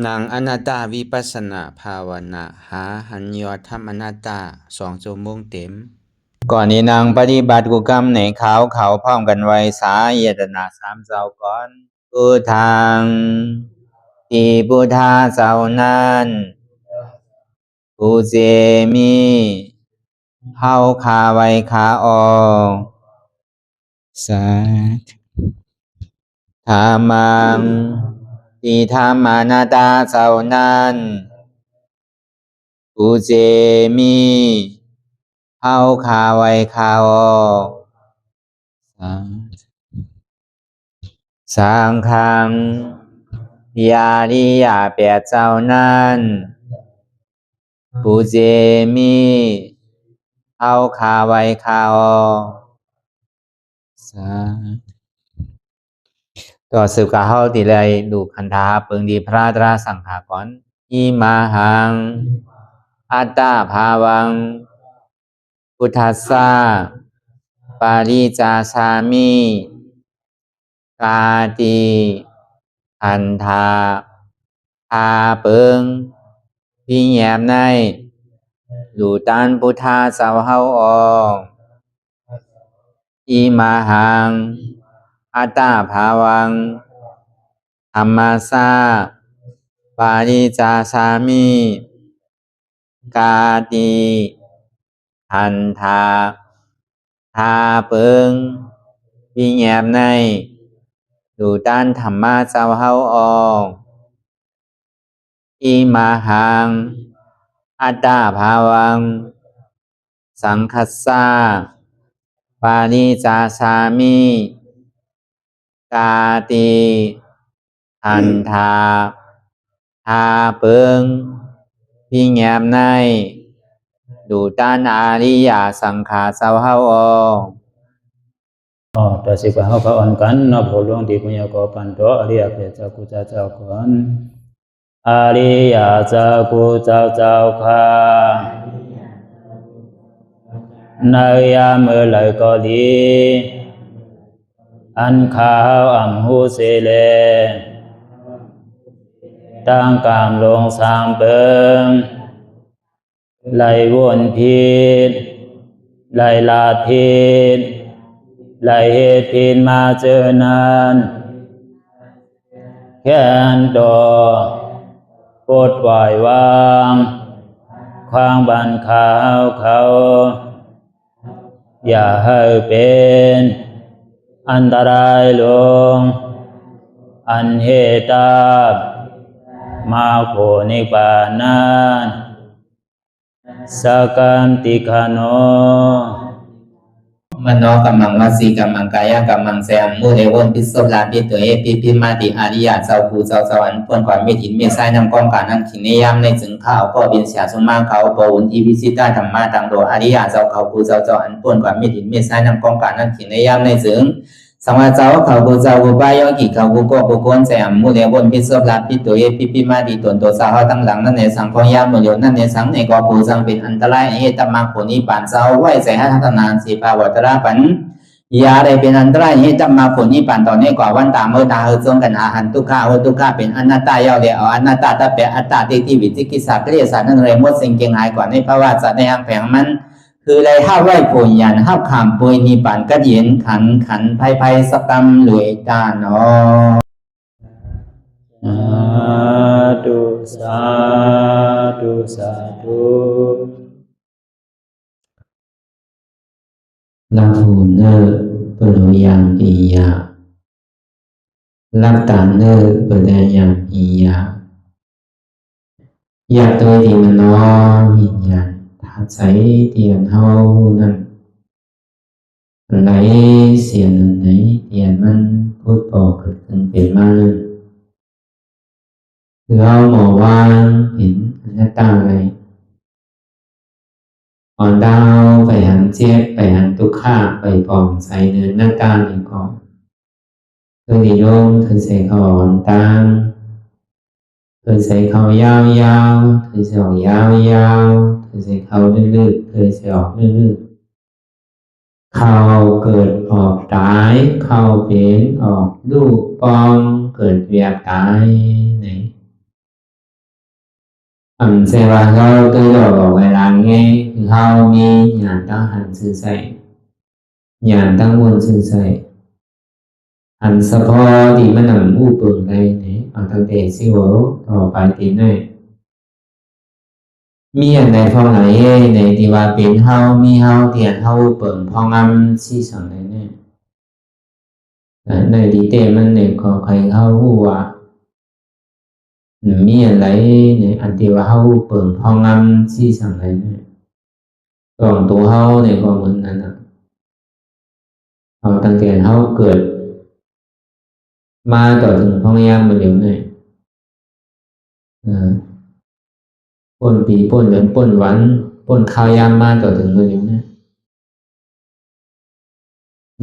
นางอนัตตาวิปัสสนาภาวนาหาหันยอดธรรมอนัตตา2 ชั่วโมงเต็มก่อนนี้นางปฏิบัติกุกรรมในเขาพร้อมกันไว้สาเยตนา3 เจ้าก่อนพุทธังที่พุทธาเจ้านั้นผู้เจมีเฮาคาไว้คาออกสาธุธรรมังที่ธรรมานาตาเจ้านั้นผู้เจมีเฮาคาไว้คาออกสังฆังยาริยาแปดเจ้านั้นผู้เจมีเฮาคาไว้คาออกต่อสืบกาเฮาติเลยดูคันธาเปิงดีพระตราสังขากรอิมาหังอัตตาภาวังพุทธัสสะปาริจาสามิกาติอันธาพาเปิงพี่แยมในดูตันพุทธาเจ้าเฮาออกอิมาหังอัตตาภาวังธรรมัสสะปาริจาสามิกาติอันธาพาเปิงพี่แยมในดูตันธรรมะเจ้าเฮาออกอิมาหังอัตตาภาวังสังคัสสะปาริจาสามิกาติอันธาพาเปิงพี่แยมในดูตันอาริยสังขารเจ้าเฮาออกต่อสิกว่าเฮาก็อ่อนกันเนาะผู้หลวงที่ปุญญาก็ปันโตอริยเจ้ากุเจ้าก่อนอริยเจ้ากุเจ้าค่ะในยามเมื่อไหร่ก็ดีอันข้าวอ่ำหูเสเลตั้งกามลงสามเปิงไหลวนพิษไหลลาพิษไหลเหตุพินมาเจอนานแค่นดอปดปล่อยวางความบันขาวเขาอย่าให้เป็นอันตรายลงอันเหตุตามาโผนิปานันสกันติคโนมโนกัมมังวสีกัมมังกายกัมมังแสมมุเรวนพิศลาปิตัวเอพิมาติอาริยะเจ้าภูเจ้าสวรรค์พ้นความไม่ถินไม่ใช่นำกองการนั้นขินในยามในจึงข้าวก็บินเสียสมมาเขาปวุนทีวิสิตาธรรมะตังโดอาริยะเจ้าเขาภูเจ้าสวรรค์พ้นความไม่ถินไม่ใช่นำกองการนั้นขินในยามในจึงสังวาเจ้าเขาภูเจ้าภูบายอกิเขาภูก็ภูโกนแสมมุเรวนพิศลาปิตัวเอพิมาติตนตัวสาวตั้งหลังนั่นในสังพยามมุเรนั่นในสังในก็ภูสังเป็นอันตรายเหตุมรรคผลนิพพานเจ้าไหวใส่ให้ทัศนานสีภาวตระปันยาได้เป็นอันตรายให้จำมาผลนิพพานตอนนี้กว่าวันตามเมื่อตาเฮจงกันอาหันทุกข้าทุกข้าเป็นอนัตตาเยาเดียวอนัตตาตาเปอัตตาที่วิจิกิสาเกลียสานั่นเลยมดสิ่งเก่งหายกว่าในภาวะสัตว์ในอังแผงมันคือเลยห้าไหวผลยันห้าขามปุยนิพพานก็เย็นขันภัยสกรรมหลวยตาเนาะสาธุลักหูเนอปโลยังปียาลักตาเนอปโลยังปียาอยากตัวที่มันน้อวิญญาณถ้าใช้เตียนเฮานั้นไหลเสียนไหนเตียนมันพูดบอกเกิดขึ้นเป็นมานั้นคือเอาหมอวางเห็นอนัตตาเลยอ่อนดาวไปหันเจี๊ยบไปหันทุกข้าไปปองใส่เนินหน้าตาหนึ่งก่อนเธอนิยมเธอใส่เขาอ่อนตามเธอใส่เขายาวเธอใส่ออกยาวเธอใส่เขาลึกเธอใส่ออกลึกเขาเกิดออกตายเขาเป็นออกลูกปองเกิดเวียกตายไหน sẽ vào hao tư đồ vào cái làng nghe hao mi nhà tăng hành sư dạy nhà tăng quân sư dạy hành sắp ho thì mới nằm u bường đây này ở thằng thể siêu ố ở bài tín này mi anh này phong này này thì vào biến hao mi hao tiền hao bường phong âm si sẵn này nè này thì tên mình này có khai hao u à mi anh lấy này anh thì vào hao bường phong âm si sẵn này nè còn tụ hao này còn mình này nè ở thằng tiền hao cười ma tỏถึง phong em mà liều này pôn tí pôn lớn pôn ván pôn khao em ma tỏถึง mà liều này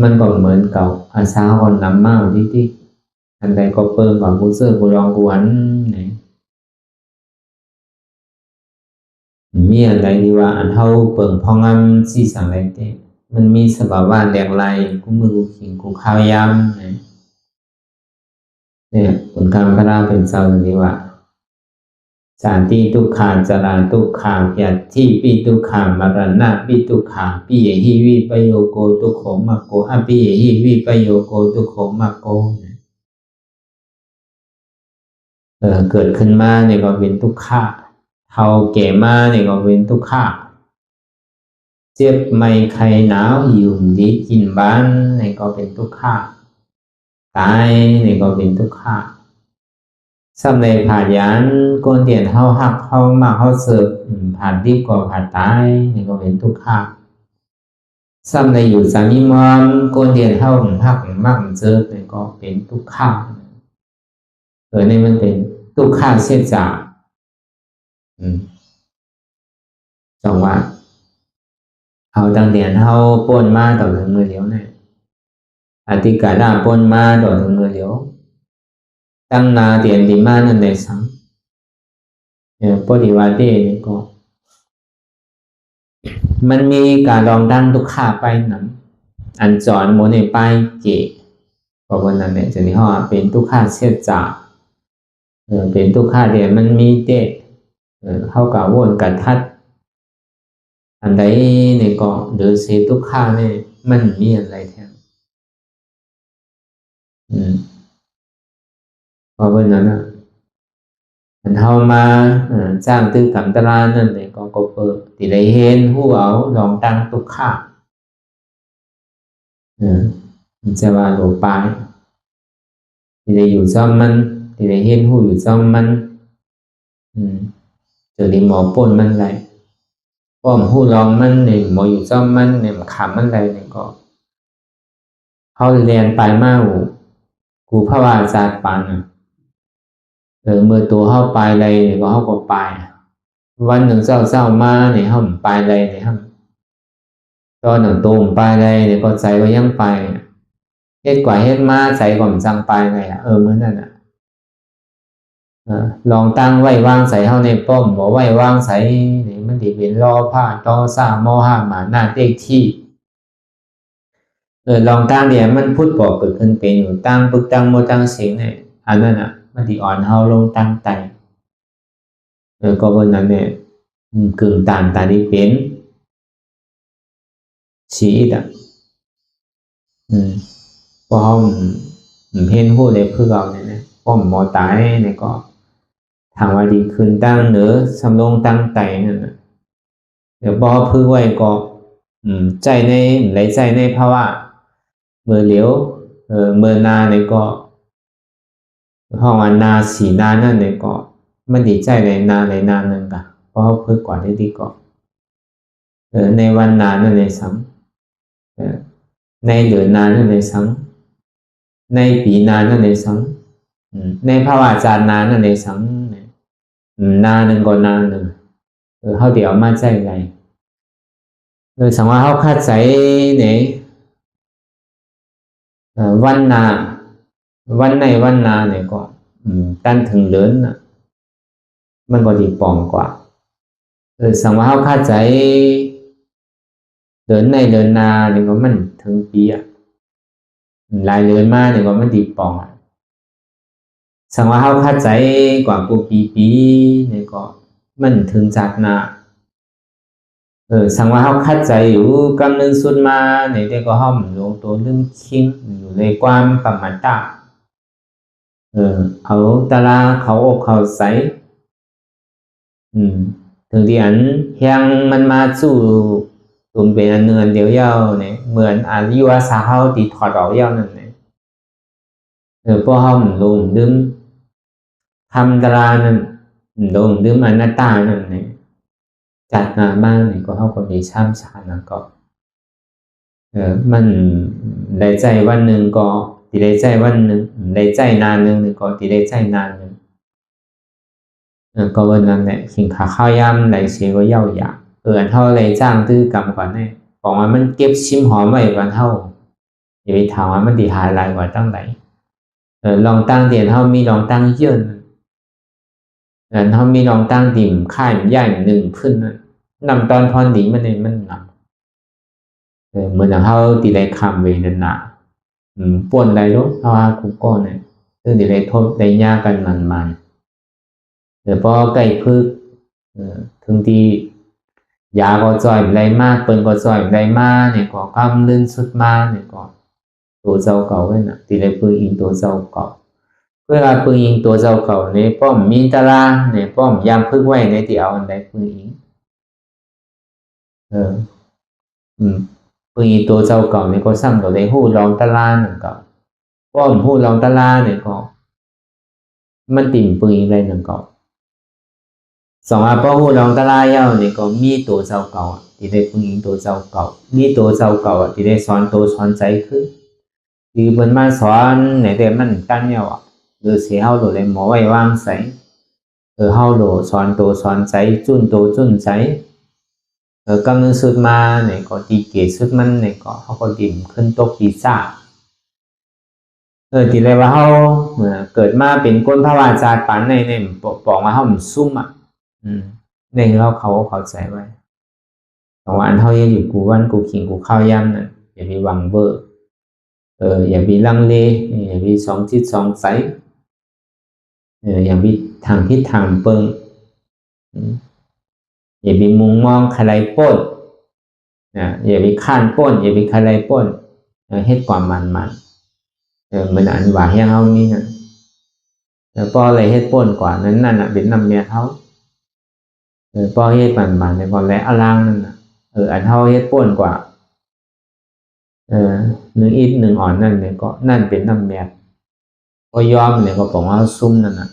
มันก็เหมือนกับภาษาคนนำมาที่อันใดก็เปิดว่ากูเซอร์กูลองกูอันไหนมีอันใดที่ว่าอันเท่าเปิงพองอันสี่สังไรเต้มันมีสภาวะแดกไรกูมือกูขิงกูข้าวยำเนี่ยผลการพระราเป็นเจ้าอย่างนี้ว่าสานติทุกขาจราทุกขายัตถิปิทุกขามรณะปิทุกขาปิเยหิวิปโยโกทุกโขมโกอปิเยหิวิปโยโกทุกโขมโกเกิดขึ้นมาเนี่ยก็เป็นทุกขะเฒ่าแก่มาเนี่ยก็เป็นทุกขะเจ็บไม่ไข้หนาวหิวดีกินบ้านเนี่ยก็เป็นทุกขะตายเนี่ยก็เป็นทุกขะสำเร็จผ่านยันก้นเตียนเข้าหักเข้ามาเข้าเสิร์ฟผ่านดีกว่าผ่านตายนี่ก็เป็นทุกข์สำเร็จอยู่สามีมอมก้นเตียนเข้าหักมากเสิร์ฟนี่ก็เป็นทุกข์นี่มันเป็นทุกข์เสียจากจังหวะเอาตั้งเตียนเข้าป้นมาต่อถึงมือเดียวเนี่ยอธิการด่าป้นมาต่อถึงมือเดียวตั้งนาเตียนดีมานั่นในสังปฏิวัตินี่ก็มันมีการลองดังทุกข้าไปนั้นอันจอนโมในไปเกะเพราะวันนั้นเนี่ยจะนี่ห้อเป็นทุกข้าเสียจ่าเป็นทุกข้าเดียมันมีเตะเข้ากับวนกับทัดอันใดเนี่ยก็หรือเสียทุกข้าเนี่ยมันมีอะไรแทนเพราะวันนั้นอันเท่ามาจ้างตื้อกำตลานั่นเลยก็เปิดที่ได้เห็นผู้เอาลองตั้งทุกข้าจะว่าหลบไปที่ได้อยู่ซ้อมมันที่ได้เห็นผู้อยู่ซ้อมมันจะได้หมอป่นมันไรป้อมผู้ลองมันเนี่ยหมออยู่ซ้อมมันเนี่ยขำมันไรเนี่ยก็เขาเรียนไปมากกูพระวาจาปานเมื่อตัวเข้าไปเลยก็เข้าก็ไปวันหนึ่งเศร้ามาเนี่ยเขาไปเลยเนี่ยครับตอนหนึ่งตูมไปเลยเนี่ยก็ใจก็ยังไปเฮ็ดกว่าเฮ็ดมาใจก็มันจังไปไงเมื่อนั้นลองตั้งไว้วางใส่เข้าในป้อมบอกไว้วางใส่เนี่ยมันดีเป็นรอผ้าต่อสามโมหะหมาหน้าเต็กที่ลองตั้งเดี๋ยวมันพูดบอกเกิดขึ้นเป็นอยู่ตั้งปึกตั้งโมตั้งเสียงเนี่ยอันนั้นมันที่อ่อนเฮาลงตั้งใจก็วันนั้นเนี่ยกึ่งต่างตาดีเป็นชีดพอเขาเห็นผู้ใดเพื่อเราเนี่ยป้อมหมอตายเนี่ยก็ทางว่าดีขึ้นตั้งเหนือสำลงตั้งใจนั่นนะเดี๋ยวพอเพื่อไว้ก็ใจในไหลใจในภาวะเมื่อเหลียวเมื่อนาเนี่ยก็ห้องอันนาสีนานั่นเนี่ยก็มันดีใจในนาหนึ่งกันเพราะเพื่อกว่าได้ดีก็ในวันนานั่นในสังในเดือนนานั่นในสังในปีนานั่นในสังในภาวะจารนานั่นในสังนาหนึ่งก็นาหนึ่งเขาเดี๋ยวมาใจไรสังว่าเขาคาดใจเนี่ยวันนาวันในวันนาเนี่ยก็ตั้งถึงเดินมันก็ดีปองกว่าสังว่าเขาคาดใจเดินในเดินนาเนี่ยก็มันถึงปีหลายเดือนมาเนี่ยก็มันดีปองสังว่าเขาคาดใจกว่ากูปีเนี่ยก็ มันถึงจากนาสังว่าเขาคัดใจอยู่กำนึงสุดมาในเด็กก็ห้อมลงตัวลึงคิงอยู่ในความประมาทตาเอาตาลาเขาอกเขาใสถึงที่อันยังมันมาสู่ตุนเป็นอันเนือนเดียวเย้าเนี่ยเหมือนอายุอาสาเขาตีถอดออกเย้านั่นเนี่ยพวกห้อมลงดึมทำตาลานั่นลงดึมอนัตตานั่นเนี่ยจัดงานบ้างเนี่ยก็เขาก็มีช่ำชานะก็มันได้ใจวันหนึ่งก็ตีได้ใจวันหนึ่งได้ใจนานหนึ่งก็ตีได้ใจนานหนึ่งก็วันนั้นแหละขิงขาข้าวยำไหลเสียก็เย่าหยาเท่าไรจ้างตื้อกำก่อนเนี่ยบอกว่ามันเก็บชิมหอมไว้วันเท่าอย่าไปถามว่ามันดีหายลายกว่าตั้งไหนลองตั้งเดียนเท่ามีลองตั้งเยอะเท่ามีลองตั้งดิ่มค่ายใหญ่หนึ่งขึ้นนำตอนพรดีมันเนี่ยมันหนักเหมือนอย่างเท่าตีได้คำเวนันหนาป่วนอะไรรู้เพราะว่ากูก็เนี่ยซึ่งตีได้ทบได้ยากกันมันพอใกล้พึกถึงที่ยาก็จ่อยไรมากเปิ้นก็จ่อยไรมากเนี่ยก็กำลื่นสุดมาเนี่ยก็ตัวเจ้าเก่าไว้น่ะตีได้ปืนอิงตัวเจ้าเก่าเวลาปืนอิงตัวเจ้าเก่าเนี่ยป้อมมีตาราเนี่ยป้อมยามพึกไว้ในที่เอาอันใดปืนอิงปืนอิงตัวเจ้าเก่าเนี่ยก็ซ้ำตัวได้หู้ลองตาราหนึ่งเก่าป้อมหู้ลองตาราเนี่ยก็มันติ่มปืนอะไรหนึ่งเก่าสองป้อหูลองตาลายาวเนี่ยก็มีตัวเจ้าเก่าที่ได้พึ่งอิงตัวเจ้าเก่ามีตัวเจ้าเก่าที่ได้สอนตัวสอนใจขึ้นที่เพิ่นมาสอนในแต่มันกันเนี่ยว่ะหรือเสียเฮาโดเลยหมอไว้วางใส่เฮาโดสอนตัวสอนใจจุนตัวจุนใจกำลังสุดมาเนี่ยก็ตีเกศสุดมันเนี่ยก็เขาก็ดิ่มขึ้นตกปีศาจที่ได้ว่าเฮาเกิดมาเป็นก้นพระวาจาปานในบอกว่าเฮามันซุ่มอ่ะเนี่ยเขาเข้าใจไว้แต่ว่าอันเท่ายังอยู่กูวันกูขิงกูข้าวย่ำนั่นอย่ามีหวังเบอร์อย่ามีลังเลอย่ามีสองจิตสองใจอย่ามีทางทิศทางเปิงอย่ามีมุงมองใครป้นอย่ามีข้านป้นอย่ามีใครป้นเฮ็ดความมันมันอันว่าให้เฮานี่นะแล้วพออะไรเฮ็ดป้นกว่านั้นนั่นเป็นนำเมียเขาพอเฮ็ดมันในคนแลอลังนั่นน่ะอันเท่าเฮ็ดป่นกว่าหนึ่งอิดหนึ่งอ่อนนั่นเนี่ยก็นั่นเป็นน้ำแมบก็ยอมเนี่ยก็บอกว่าซุ่มนั่นน่ะ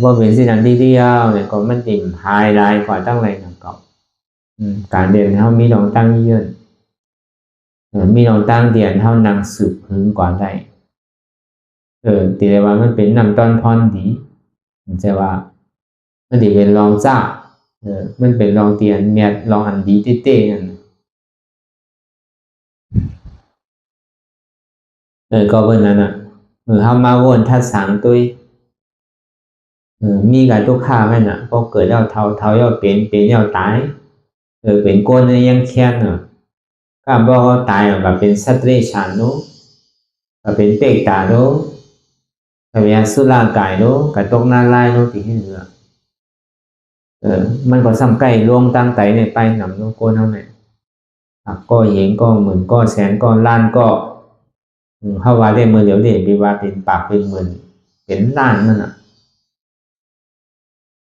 พอเป็นสิ่งนั้นที่เดียวเนี่ยก็มันติ่มหายลายกว่าตั้งไรหนังเก่าการเดินเท่ามีลองตั้งเยื่นมีลองตั้งเดียนเท่านางสืบพื้นกว่าได้ตีเลยว่ามันเป็นนำตอนพรดีมันจะว่ามันดีเป็นรองจ้ามันเป็นรองเตียนเมียรองอันดีเต้ๆนั่นก็เป็นนั้นอ่ะเฮามาวนทัดสังตุ้ยมีกับทุกข้าไว้น่ะพอเกิดแล้วเท่าย่อเป็นแล้วตายเป็นก้นยังแค้นน่ะข้าบอกเขาตายก็เป็นสัตว์เลี้ยงฉันโนก็เป็นเปกตาโนก็เป็นสุรากายโนก็ตกหน้าลายโนที่ให้เหลือมันก็ซ้ำใกล้ลวงตั้งใจเนี่ยไปหนำโนโกนเท่าไหร่ก็เหงก็หมื่นก็แสนก็ล้านก็เข้าว่าได้มือเดียวเดียวบีว่าเป็นปากเป็นหมื่นเป็นล้านนั่นน่ะ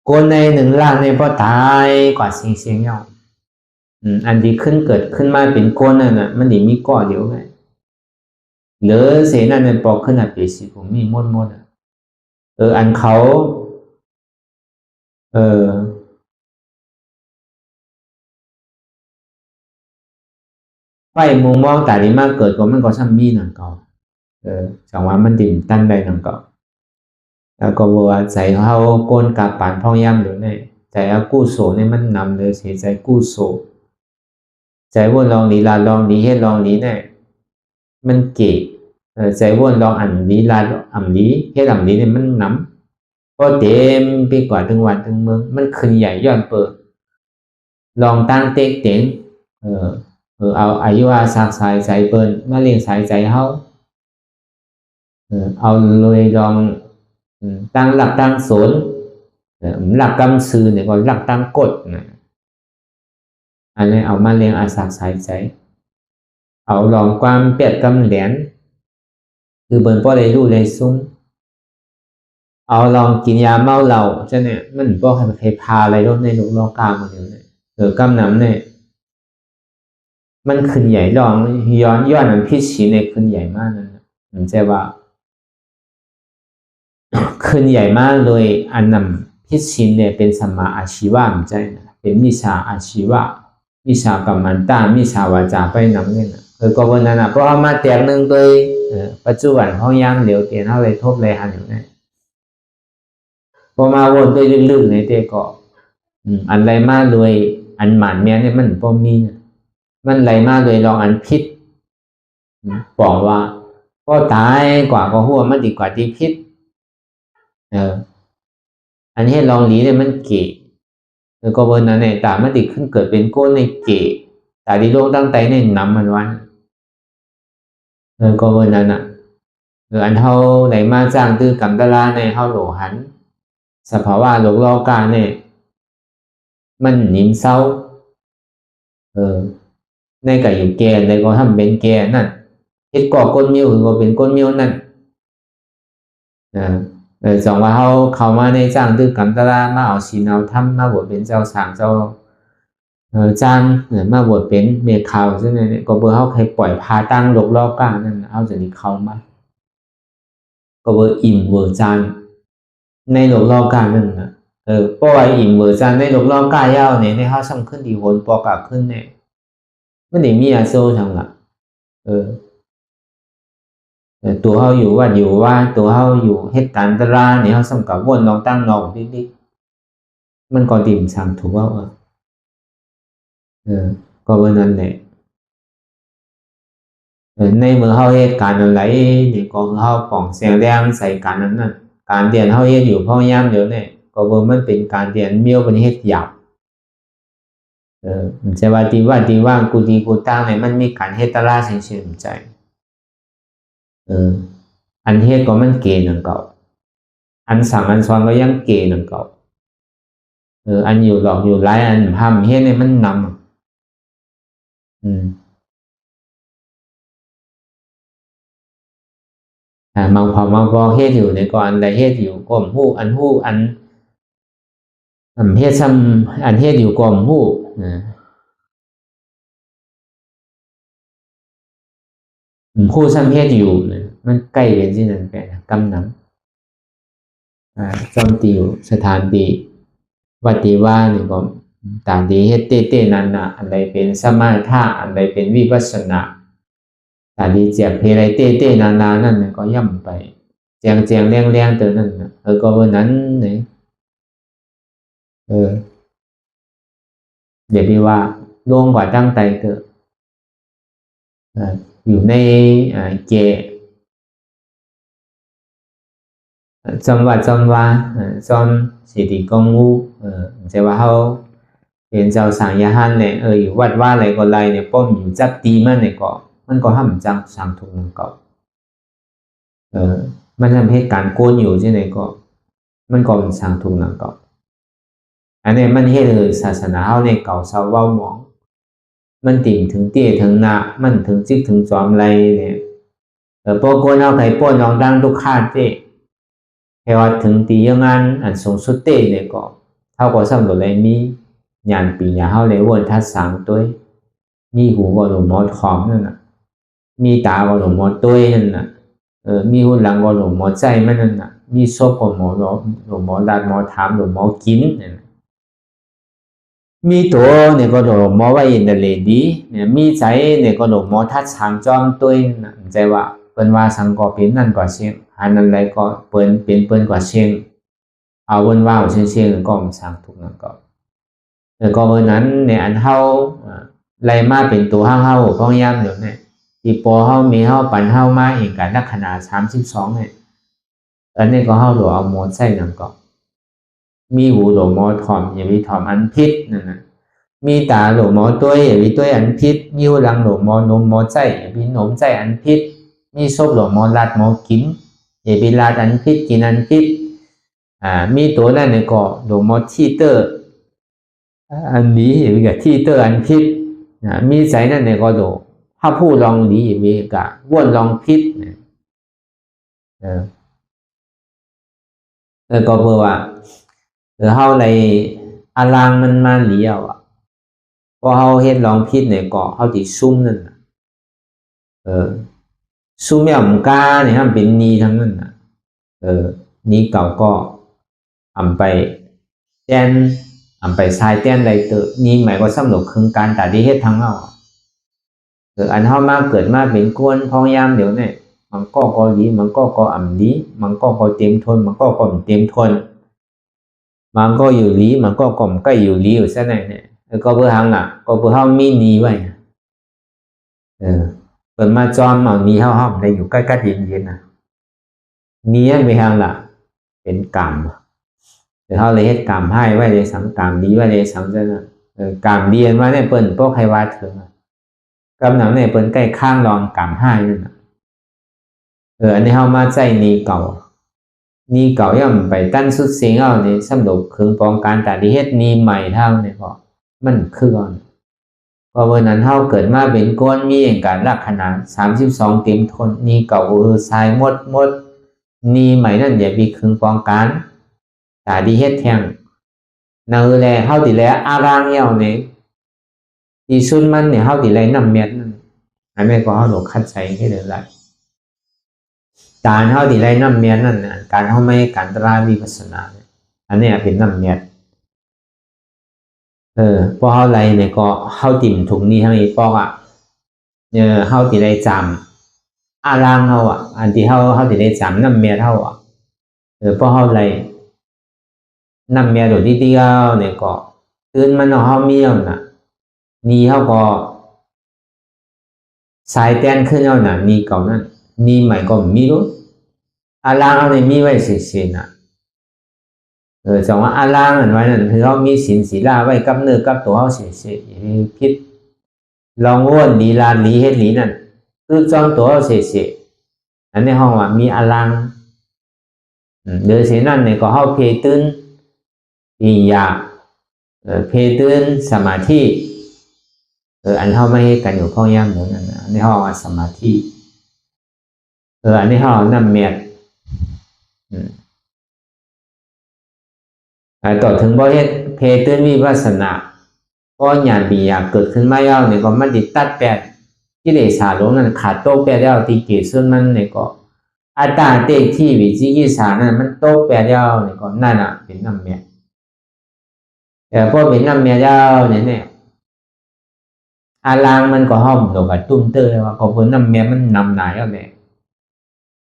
โกนใน1 ล้านเนี่ยพอตายกว่าเสียงเงาอันที่เกิดขึ้นมาเป็นโกนนั่นน่ะมันมีก้อเดียวไงหรือเสนั่นเนี่ยปอกขึ้นอ่ะปีสิผมมีมดอ่ะอันเขาไฟมุมมองแต่นี้มากเกิดก็มันก็ซ้ำมีหนังเก่าจังว่ามันดิ่มตั้นใดหนังเก่าแล้วก็บอกว่าใจเขาโกนกับปานพ่อย่ำหรือเนี่ยใจเอากู้โสเนี่ยมันนำเลยเสียใจกู้โสใจวนลองลีลาลองลีเฮ็ดลองลีเนี่ยมันเก๋ใจวนลองอันลีลาอันลีเฮ็ดอันลีเนี่ยมันนำก็เต็มไปกว่าทั้งวันทั้งเมืองมันขึ้นใหญ่ย้อนเปิดลองตั้งเต็กเต็งเอาอายุอาศักสายใจเปิ้นมาเลี้ยงสายใจเฮาเอาเลยลองตั้งหลักตั้งศูนย์ หลักกำซื้อเนี่ยก็หลักตั้งกฎนะอันนี้เอามาเลี้ยงอาสาสายใจเอาลองความเปียดกำเหรียญคือเบิ่นป้อเลยรู้เลยซุ้งเอาลองกินยาเมาเหล้าใช่เนี่ยมันป้อใครพาอะไรรถในโลกโลกามาเดี๋ยวเนี่ยกำน้ำเนี่ยมันขึ้นใหญ่ลองย้อนอันพิชีในขึ้นใหญ่มากนั่นมันจะว่าขึ้นใหญ่มากเลยอันนำพิชีเนี่ยเป็นสัมมาอาชีวะมันใจนะเป็นมิชาอาชีวะมิชากรรมันตามิชาวาจาไปนำเนี่ยนะก็วันนั้นเพราะเอามาแตกหนึ่งโดยปัจจุบันเขาย่างเหลวเตียนเขาเลยทบเลยหันอยู่เนี่ยพอมาวนโดยลึกๆในเตก็อันไรมาเลยอันหมันเมียเนี่ยมันพอมีมันไรมาเลยลองอันพิษบอกว่าก็ตายกว่าก็หัวมันดีกว่าที่พิษอันนี้ลองหลีเนี่ยมันเก๋ก็วันนั้นเนี่ยตามันติขึ้นเกิดเป็นก้นในเก๋แต่ที่โลกตั้งใจเนี่ยนำมันวันก็วันนั้นอันเท่าไหนมาจ้างตื้อกำตลาในเท่าโหลหันสภาวะโลกโลกาเนี่ยมันนิ่มเศร้าในกับอยู่แก่ในก็ทำเป็นแก่นั่นเฮ็ดก่อก้นมิ้วก็เป็นก้นมิ้วนั่นสองว่าเขามาในจ้างตื้อกำตลามาเอาศีลเอาธรรมมาบวชเป็นเจ้าสางเจ้าจ้างมาบวชเป็นเมฆขาวใช่ไหมเนี่ยก็เบอร์เขาใครปล่อยพาตั้งโลกโลกานั่นเอาจะนี้เขามาก็เบอร์อิ่มเวอร์จานในโลกโลกานั่นนะเพราะว่าอิ่มเวอร์จานในโลกโลกาเย้าเนี่ยในเขาสำคัญดีโหนปอกาขึ้นเนี่ยไม่ได้มีอาโซทางละตัวเขาอยู่ว่าตัวเขาอยู่เหตุการณ์ตราเนี่ยเขาสำกับวนลองตั้งนองดิมันก็ดิ่มสั่งถูกว่าก็วันนั้นเนี่ยในเมื่อเขาเหตุการณ์อะไรเนี่ยก็เขาป่องเสียงแรงใส่การนั้นน่ะการเรียนเขาเหตุอยู่พ่อย่ำเดี๋ยวเนี่ยก็เบอร์มันเป็นการเรียนเมี่ยวเป็นเหตุหยาบมันจะว่าดีว่ากูดีกูตั้งเนี่ยมันมีการเหตุตราเฉยๆใจอันเหตุก็มันเกณฑ์หนึ่งเก่าอันสั่งอันสอนก็ยังเกณฑ์หนึ่งเก่าอันอยู่หลอกอยู่ไร้อันทำเหตุเนี่ยมันนำบางความบางพอเหตุอยู่ในก่อนใดเหตุอยู่ก่อมหู้อันเหตุซ้ำอันเหตุอยู่ก่อมหู้ผู้ซ้ำเหตุอยู่มันใกล้กันที่นั่นไปกำน้ำจอมติวสถานดีวัติว่านี่ก็ต่างดีเหตุเต้นั้นนะอันใดเป็นสมาธิอันใดเป็นวิปัสสนาแต่ดีเจียบเพลเต้นานั่นก็ย่ำไปเจียงเลี้ยงตัวนั่นก็วันนั้นเนี่ยเดี๋ยวพี่ว่าลงกว่าตั้งใจเถอะอยู่ในเจจอมว่าจอมสิริกงงูจะว่าเขาเป็นเจ้าสังยาหันเนี่ยอยู่วัดว่าอะไรก็ไรเนี่ยป้อมอยู่จับตีมันก็ห้ามจังสังทุกมันก็มันทำให้การโกนอยู่ที่ไหนก็มันก็เป็นสังทุกนั่นก็อันนี้มันให้เลยศาสนาเขาในเก่าเสาว่าหมองมันติ่งถึงเตี้ยถึงหนามันถึงจิกถึงจอมไรเนี่ยพอโกนเอาไข่ป้นลองดังทุกข้าเต้แค่ว่าถึงตียังงั้นอันสูงสุดเต้เนี่ยก็เท่ากับสำหรับอะไรมีญาณปีญาเขาเลยวนทัดสามตัวมีหูก็หลงมอทองนั่นน่ะมีตาก็หลงมอตัวนั่นน่ะมีหูหลังก็หลงมอใจมันนั่นน่ะมีศพก็หลงมอดัดมอถามหลงมอกินนั่นมีตัวเนี่ยก็หลงมอว่าอินเดเลดีเนี่ยมีใจเนี่ยก็หลงมอทัดสามจอมตัวนั่นใจว่าเป็นว่าสังกอเป็นนั่นกว่าเชียงอันนั้นไรก็เปิ้นกว่าเชียงเอาวันว่าเชียงก็มันสังทุกนั่นก็ก็วันนั้นเนี่ยอันเท่าไรมาเป็นตัวเฮาพ่อย่ำเดี๋ยวเนี่ยที่ปอเฮามีเฮาปั่นเฮามาเองกันนักขนาด32เนี่ยอันนี้ก็เฮาหลวเอาหมดใส่นั่นก็มีหูหลวมอถอมอย่ามีถอมอันพิษนั่นนะมีตาหลวมอตัวอย่ามีตัวอันพิษมีหูหลังหลวมอนมมอใจอย่ามีนมใจอันพิษมีศพหลวมอลาดมอกินอย่ามีลาดอันพิษกินอันพิษ มีตัวนั่นเนี่ยก็โดมอที่เตอร์อันนี้มีกับที่เตอร์อันพิษมีใจนั่นเนี่ยก็โดถ้าผู้ลองนี้มีกับว่นลองพิษก็เพราะว่าเขาเลยอารางมันมาเหลียวพอเขาเฮ็ดลองพิษเนี่ยก็เขาติซุ่มนั่นซุ่มอย่างกาเนี่ยมันเป็นนีทั้งนั้นนี้เก่าก็ไปแต้นไปทรายแต้นใดเตอนี่หมายก็สำหรับคือการตัดที่เฮ็ดทั้งเราอันเขามาเกิดมาเป็นกวนพองยามเดี๋ยวเนี่ยมันก็ดีมันก็ดีมันก็เต็มทนมันก็เต็มทนมันก็อยู่ลีมันก็ใกล้อยู่ลีอยู่ซะไหนเนี่ยก็เพื่อหังก็เพื่อเขามีนีไว้เปิดมาจอมเอานีเขาห้องได้อยู่ใกล้ๆเย็นๆนี้ไม่หังเป็นกรรมเขาเลยเฮ็ดกรรมให้ไว้เลยสังกรรมดีไว้เลยสังจะกรรมเรียนว่าเนี่ยเปิ้นพวกใครว่าเถอะกรรมหนังเนี่ยเปิ้นใกล้ข้างรองกรรมให้นั่นอันนี้เขามาใจนีเก่าย่อมไปตั้นสุดเสียงเอาเนี่ยสำหรับเครื่องป้องกันแต่ที่เฮ็ดนีใหม่เท่าเนี่ยพอมันคือก่อนเพราะวันนั้นเขาเกิดมาเป็นก้นมีอย่างการลักษณะ32เต็มทนนีเก่าทรายหมดนีใหม่นั่นอย่ามีเครื่องป้องกันแต่ที่เฮ็ดแทงนั่นแหละเขาติแลอารางเหี่ยวเนี่ยที่สุดมันเนี่ยเขาติแลน้ำเม็ดนั่นอันนี้ก็เขาหลงคัดใส่ให้เลยละการเขาติแลน้ำเม็ดนั่นการเขาไม่การตราวิปัสสนาอันนี้เป็นน้ำเม็ดพอเขาไรเนี่ยก็เขาติ่มถุงนี้ทั้งอีปอกเขาติได้จำอารางเขาอันที่เขาติได้จำน้ำเม็ดเขาพอเขาไรน้ำเมียโดดที่เดียวเนี่ยก็ตื่นมันเขาเมียวนี่เขาก็สายแต้นขึ้นเอานี่เก่านั่นนี่ใหม่ก็มีรู้อาลางเอาในมีไว้เสียจังว่าอาลางอันไว้นั่นคือเขามีศีลศีลาไว้กับเนื้อกับตัวเขาเสียพิษลองว่นลีลาลีเฮ็ดลีนั่นคือจอมตัวเขาเสียอันนี้ห้องว่ามีอาลางเดือเสียนั่นเนี่ยก็เขาเพตื่นปียาเพตื่นสมาธิอันเขาไม่ให้กันอยู่ข้องย่างเหมือนนั้นอันนี้เขาสมาธิอันนี้เขานำเมียดต่อถึงบ่เฮ็ดเพตื่นวิปัสสนาก็ญาณปียาเกิดขึ้นมาแล้วเนี่ยก็มันติดตัดแปดกิเลสลงนั้นขาดโตแปดแล้วที่เกิดขึ้นมันเนี่ยก็อัตตาเตที่วิจิกิจฉานั้นมันโตแปดแล้วเนี่ยก็นั่นเป็นนำเมียดพอเป็นน้ำเมียเจ้าเนี่ยอารางมันก็ห้อมตัวกับตุ้มเตอร์ว่าก็เพิ่นน้ำเมียมันนำไหนเอาเนี่ย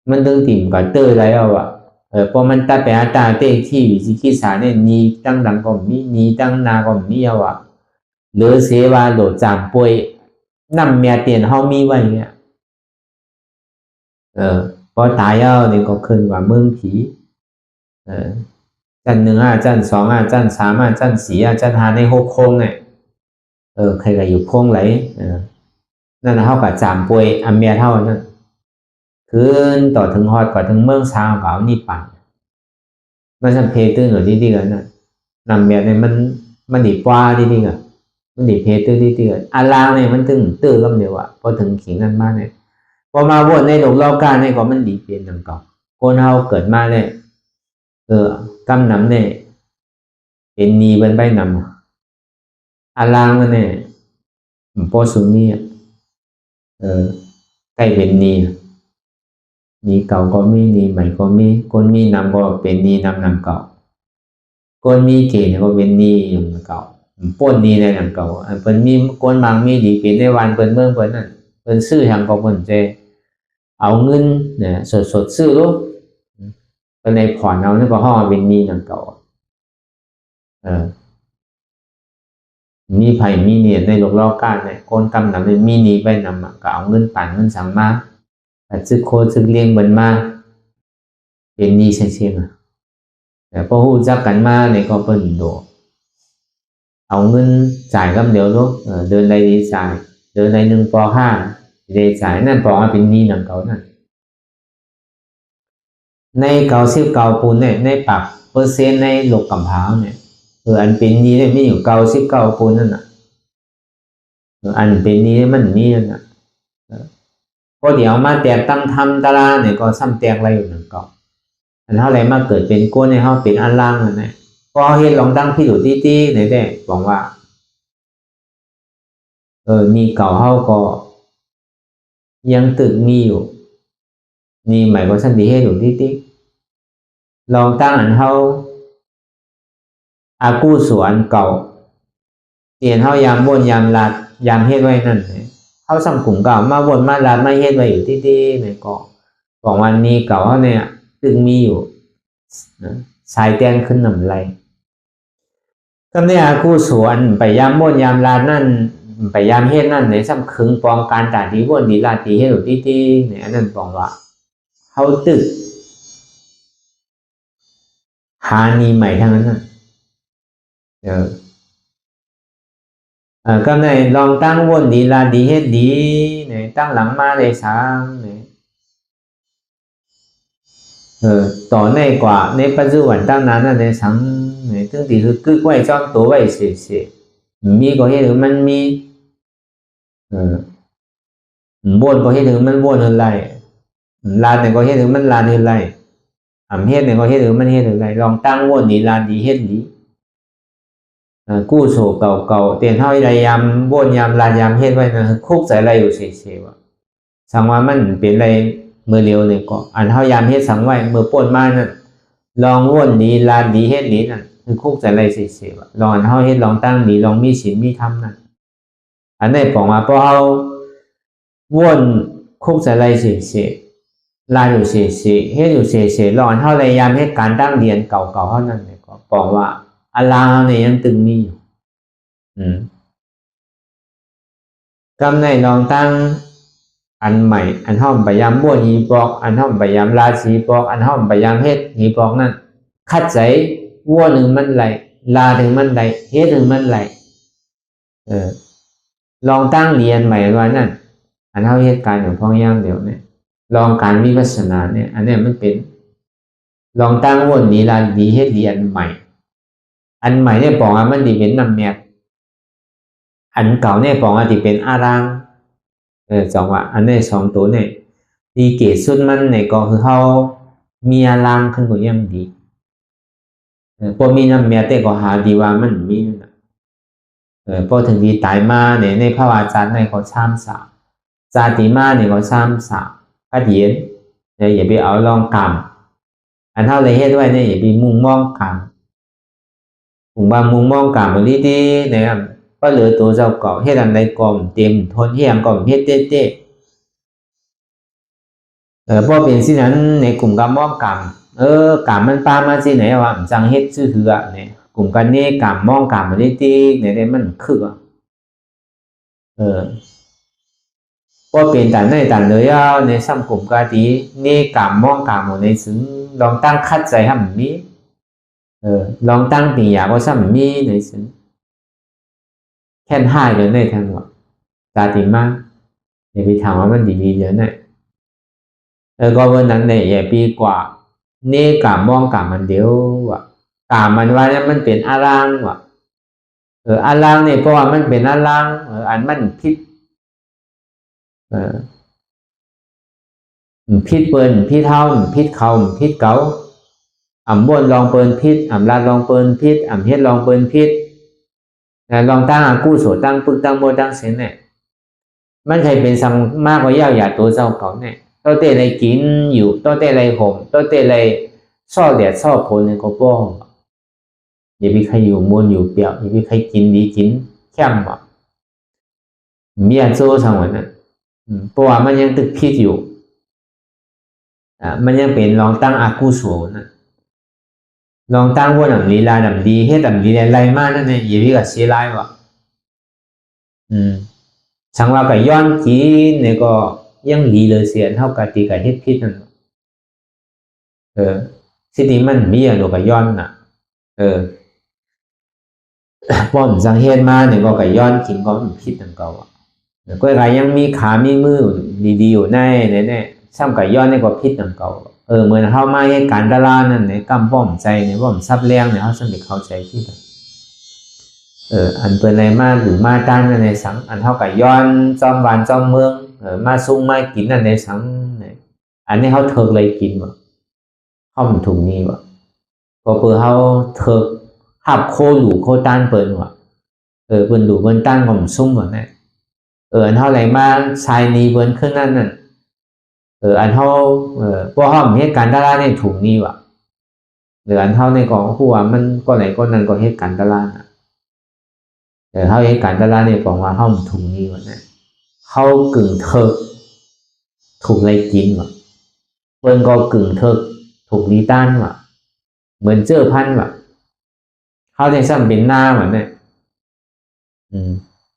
มันตึงติ่มกับเตอร์อะไรเอาพอมันตัดไปอัตตาเตที่วิจิกิจฉาเนี่ยนีตั้งดังก็มีนีตั้งนาก็มีเอาหรือเสวาโหลดจามป่วยน้ำเมียเตียนเฮามีไว้เนี่ยพอตายเอาเนี่ยก็ขึ้นว่าเมืองผีจัน1จัน2จัน3จัน4จัน5ใน6โค้งเนี่ยใครก็อยู่โค้งไหลนั่นเท่ากับจามป่วยอันเมียเท่านั้นคืนต่อถึงฮอดก่อนถึงเมืองช้างก็เอานี่ปั่นมันสัมเพตื้นหรือดีๆกันนะนำเมียเนี่ยมันดีกว่าดีๆกันมันดีเพตื้นดีๆกันอาลางเนี่ยมันตึงตื้อก็เดียวพอถึงขิงนั้นมาเนี่ยพอมาวนในโลกเล่าการเนี่ยก็มันดีเปลี่ยนดังเก่าคนเฮาเกิดมาเนี่ยกำนำเนี่ยเป็นนีเป็นใบนำอาลางมันเนี่ยพอสุนีใกล้เป็นนีเก่าก็มีนีใหม่ก็มีคนมีนำก็เป็นนีนำเก่าคนมีเกณฑ์ก็เป็นนีอยู่เก่าป้นนีในนำเก่าเพิ่นมีคนบางมีดีเป็นในวันเพิ่นเมืองเพิ่นนั่นเพิ่นซื้อทางก็เพิ่นจะเอาเงินเนี่ยสดซื้อลูกก็ในผ่อนเอาเนี่ยก็ห้องเป็นนีนำเก่ามีไผ่มีเนี่ยในโลกเล่าการเนี่ยคนกำนำเนี่ยมีนีไปนำก็เอาเงินปั่นเงินสั่งมาแต่ซึกโคซึกเลี้ยงเบิ่นมาเป็นนีเชียงแต่พอฮู้จักกันมาเนี่ยก็เพิ่นโดเอาเงินจ่ายกับเดียวลูกเดินใดดีจ่ายเดินใด1ป5ได้จ่ายนั่นปอเป็นนีนำเก่านั่นใน99ปูนเนี่ยในปากเ 10%ในโลกกำพร้าวเนี่ยอันเป็นนี้เนี่ยมีอยู่99คนนั่นน่ะอันเป็นนี้มันนี่นั่นน่ะก็เดี๋ยวมาแตกตั้งทำตาราเนี่ยก็ซ้ำแตกอะไรอยู่หนึ่งเก่าอันเท่าไรมาเกิดเป็นก้นในเฮาเป็นอันล่างนั่นแหละก็เฮ็ดลองตั้งพี่ดูตี้ๆเนี่ยได้บอกว่ามีเก่าเฮาก็ยังตึกมีอยู่นี่หมายว่าสันติเฮ็ดอยู่ตี้ๆลองตั้งอันเฮาอากู้สวนเก่าเตียนเฮายามบ่นยามลาดยามเฮ็ดไว้นั่นเนี่ยเฮาสำกลุ่มเก่ามาบ่นมาลาดมาเฮ็ดไว้อยู่ตี้ๆเนี่ยก็บอกวันนี้เก่าเฮาเนี่ยตึกมีอยู่สายแตงขึ้นนำไรก็เนี่ยอากู้สวนไปยามบ่นยามลาดนั่นไปยามเฮ็ดนั่นในสำคึงปองการตาดีบ่นดีลาดดีเฮ็ดอยู่ตี้ๆเนี่ยอันนั้นบอกว่าเฮาตึกหานีใหม่ทั้งนั้นน่ะก็ในลองตั้งวนดีลาดีเฮ็ดดีเนี่ยตั้งหลังมาเลยช้างเนี่ยต่อในกว่าในปัจจุบันตั้งนานนั่นในสังเนี่ยถึงที่คือไว้จ้องตัวไว้เสียมีก็เฮ็ดถึงมันมีบ่นก็เฮ็ดถึงมันบ่นอะไรลาเนี่ยก็เฮ็ดถึงมันลาอะไรเฮ็ดเนี่ยก็เฮ็ดถึงมันเฮ็ดอะไรลองตั้งวนดีลาดีเฮ็ดดีกู้โศกเก่าเตียนเท่าไรยามบ่นยามลานยามเฮ็ดไว้นะคุกใส่อะไรอยู่เฉยๆว่าสังว่ามันเป็นอะไรเมื่อเร็วเนี่ยก็อันเท่ายามเฮ็ดสังไว้เมื่อป่นมานั่นลองว่นดีลานดีเฮ็ดดีนั่นคือคุกใส่อะไรเฉยๆว่าลองอันเท่าเฮ็ดลองตั้งดีลองมีศีลมีธรรมนั่นอันนี้บอกว่าพอเฮาว่นคุกใส่อะไรเฉยๆลานอยู่เฉยๆเฮ็ดอยู่เฉยๆลองอันเท่าไรยามเฮ็ดการตั้งเรียนเก่าๆเท่านั้นเนี่ยก็บอกว่าอลาเนี่ยยังตึงมีอยู่กำในลองตั้งอันใหม่อันห้อมพยายามบ้วนหีปอกอันห้อมพยายามลาสีปอกอันห้อมพยายามเฮ็ดหีปอกนั่นคัดใจวัวหนึ่งมันไหลลาถึงมันไหลเฮ็ดถึงมันไหลลองตั้งเรียนใหม่ว่านั่นอันเท่าเหตุการณ์ของพ่อย่างเดี๋ยวเนี่ยลองการวิปัสสนาเนี่ยอันนี้มันเป็นลองตั้งวนนี้ลาดีเฮ็ดเรียนใหม่อันใหม่เนี่ยบอกว่ามันดีเป็นนำแนบอันเก่าเนี่ยบอกว่าดีเป็นอารางสองว่าอันนี้สองตัวเนี่ยดีเกศสุดมันเนี่ยก็คือเขามีอารางขึ้นกว่ายังดีพอมีนำแนบแต่ก็หาดีว่ามันมีนะพอถึงดีตายมาเนี่ยในพระวาจาในเขาช้ำสาจาติมาเนี่ยเขาช้ำสาก็เย็นเนี่ยอย่าไปเอาลองกรรมอันเท่าไรเฮ็ดไว้เนี่ยอย่าไปมุ่งมองกรรมบางมุมมองกลับมาดีๆนะครับก็เหลือตัวเจ้าเก่าเฮ็ดอันใดก่อมเต็มทนเฮียงก่อมเฮ็ดเต้พอเป็นสินั้นในกลุ่มการมองกลับกลับมันปามาสิไหนว่าจังเฮ็ดซื่อๆอ่ะเนี่ยกลุ่มกันนี้กลับมองกลับมาดีๆเนี่ยมันคือพอเป็นแต่ในแต่เลยในซ้ำกลุ่มกาดีนี่กลับมองกลับหมดในซึ่งลองตั้งคัดใจให้มันมีลองตั้งปีอยากว่าซ้ำมีในสิ่งแค่ห้าเดือนในทางว่าตาติมาอย่าไปถามว่ามันดีเยอะเนี่ยก็วันนั้นเนี่ยอย่าปีกว่านี่กามองกามมันเดียวว่ะกามมันว่าเนี่ยมันเป็นอารางว่ะอารางเนี่ยเพราะว่ามันเป็นอารางอันมันพิษพิษเปิ้นพิษเท่าพิษเขาพิษเก่าบ่นลองเปิ้นพิษลาดลองเปิ้นพิษเฮ็ดลองเปิ้นพิษลองตั้งกู้โสตั้งปึกตั้งโบตั้งเส้นเนี่ยมันใครเป็นสังมากกว่าเย้าหยาตัวเจ้าเขาเนี่ยตัวเตะอะไรกินอยู่ตัวเตะอะไรห่มตัวเตะอะไรซ่อแดดซ่อฝนเนี่ยก็ป้องอย่าไปใครอยู่มวนอยู่เปียกอย่าไปใครกินดีกินแค่มมีอันโซ่สังวันนั้นเพราะว่ามันยังตึกพิษอยู่มันยังเป็นลองตั้งอากู้โสนะลองตั้งว่าดับลีลาดับดีให้ดับดีอะไรมากนั่นเองอย่าพี่ก็เสียไรวะสังว่ากับย้อนกินเนี่ยก็ยังดีเลยเสียเท่ากับตีกับเฮ็ดพิษนั่นสิ่งนี้มันมีอย่างกับย้อนน่ะป้อมสังเฮ็ดมาเนี่ยก็กับย้อนกินก็มันพิษนั่นเก่าก็อะไรยังมีขามีมือดีๆอยู่ในเนี่ยซ้ำกับย้อนเนี่ยก็พิษนั่นเก่า เหมือนเขามาให้การตลาดนั่นในกำป้อมใจในป้อมซับแรงเนี่ยเขาสนิทเข้าใจที่อันเป็นอะไรมาหรือมาต้านในสังอันเท่ากับย้อนจอมวานจอมเมืองมาซุ่มมากินอันในสังอันนี้เขาเถิกเลยกินวะเขามันถุงนี้วะก็เพื่อเขาเถิกหับโคหลูโคต้านเปิดวะเปิดหลูเปิดต้านก็มันซุ่มวะเนี่ยอันเท่าไรมาชายนี้เปิดขึ้นนั่นน่ะอันเท่าพวกเขาเหตุการณ์ตลาดในถุงนี้วะหรืออันเท่าในกองผู้ว่ามันก็ไหนก็นั่นก็เหตุการณ์ตลาดเขาเหตุการณ์ตลาดในบอกว่าเขาถุงนี้วะเนี่ยเขากึ่งเถิกถูกอะไรกินวะเปิ้นก็กึ่งเถิกถูกนี้ต้านวะเหมือนเจอพันวะเขาในซ้ำเป็นหน้าเหมือนเนี่ย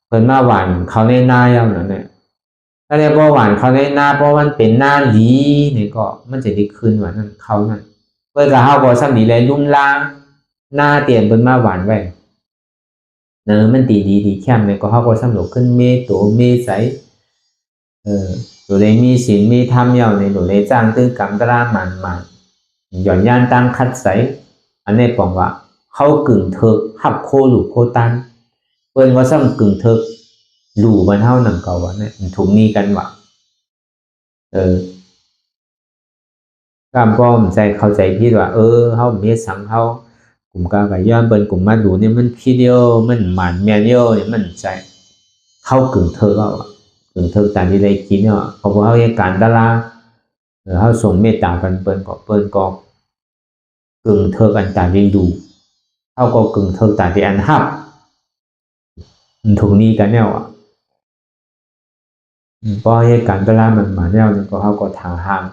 เปิ้นมาหวานเขาในหน้าอย่างนั้นเนี่ยถ้าเรียกว่าหวานเขาในหน้าเพราะมันเป็นหน้าดีเนี่ยก็มันจะดีขึ้นว่านั่นเขานั่นเปิ้นกับเขาก็ซ้ำดีเลยลุ่มล้างหน้าเตียนเปิ้นมาหวานไว้มันดีแค่เนี่ยก็เขาก็ซ้ำหลบขึ้นเมตัวเมใสตัวเลยมีศีลมีธรรมยาวในตัวเลยจ้างตื้อกำตรามันหย่อนย่านตั้งคัดใสอันนี้บอกว่าเขากึ่งเถิกหับโคหลูโคตันเปิ้นว่าซ้ำกึ่งเถิกหลูมันเท่าหนังเก่าวะเนี่ยถุงนี้กันวะกามป้อมใจเข้าใจพี่ว่าเขาเมียสังเขากลุ่มกาไก่ย้อนเปิ้นกลุ่มมาดูเนี่ยมันพี่เดียวมันหมันเมียเดียวเนี่ยมันใจเขากึ่งเถิกแล้วถึงเธอแต่ที่ได้กินเนี่ยเพราะว่าเขาเหตุการณ์ดาราเขาส่งเมตตากันเปิ้นก็กึ่งเธอกันแต่ที่ดูเขาก็กึ่งเธอแต่ที่อันหับถุงนี้กันเนี่ยเพราะเหตุการณ์ดารามันมาเนี่ยก็เขาก็ทางห้าง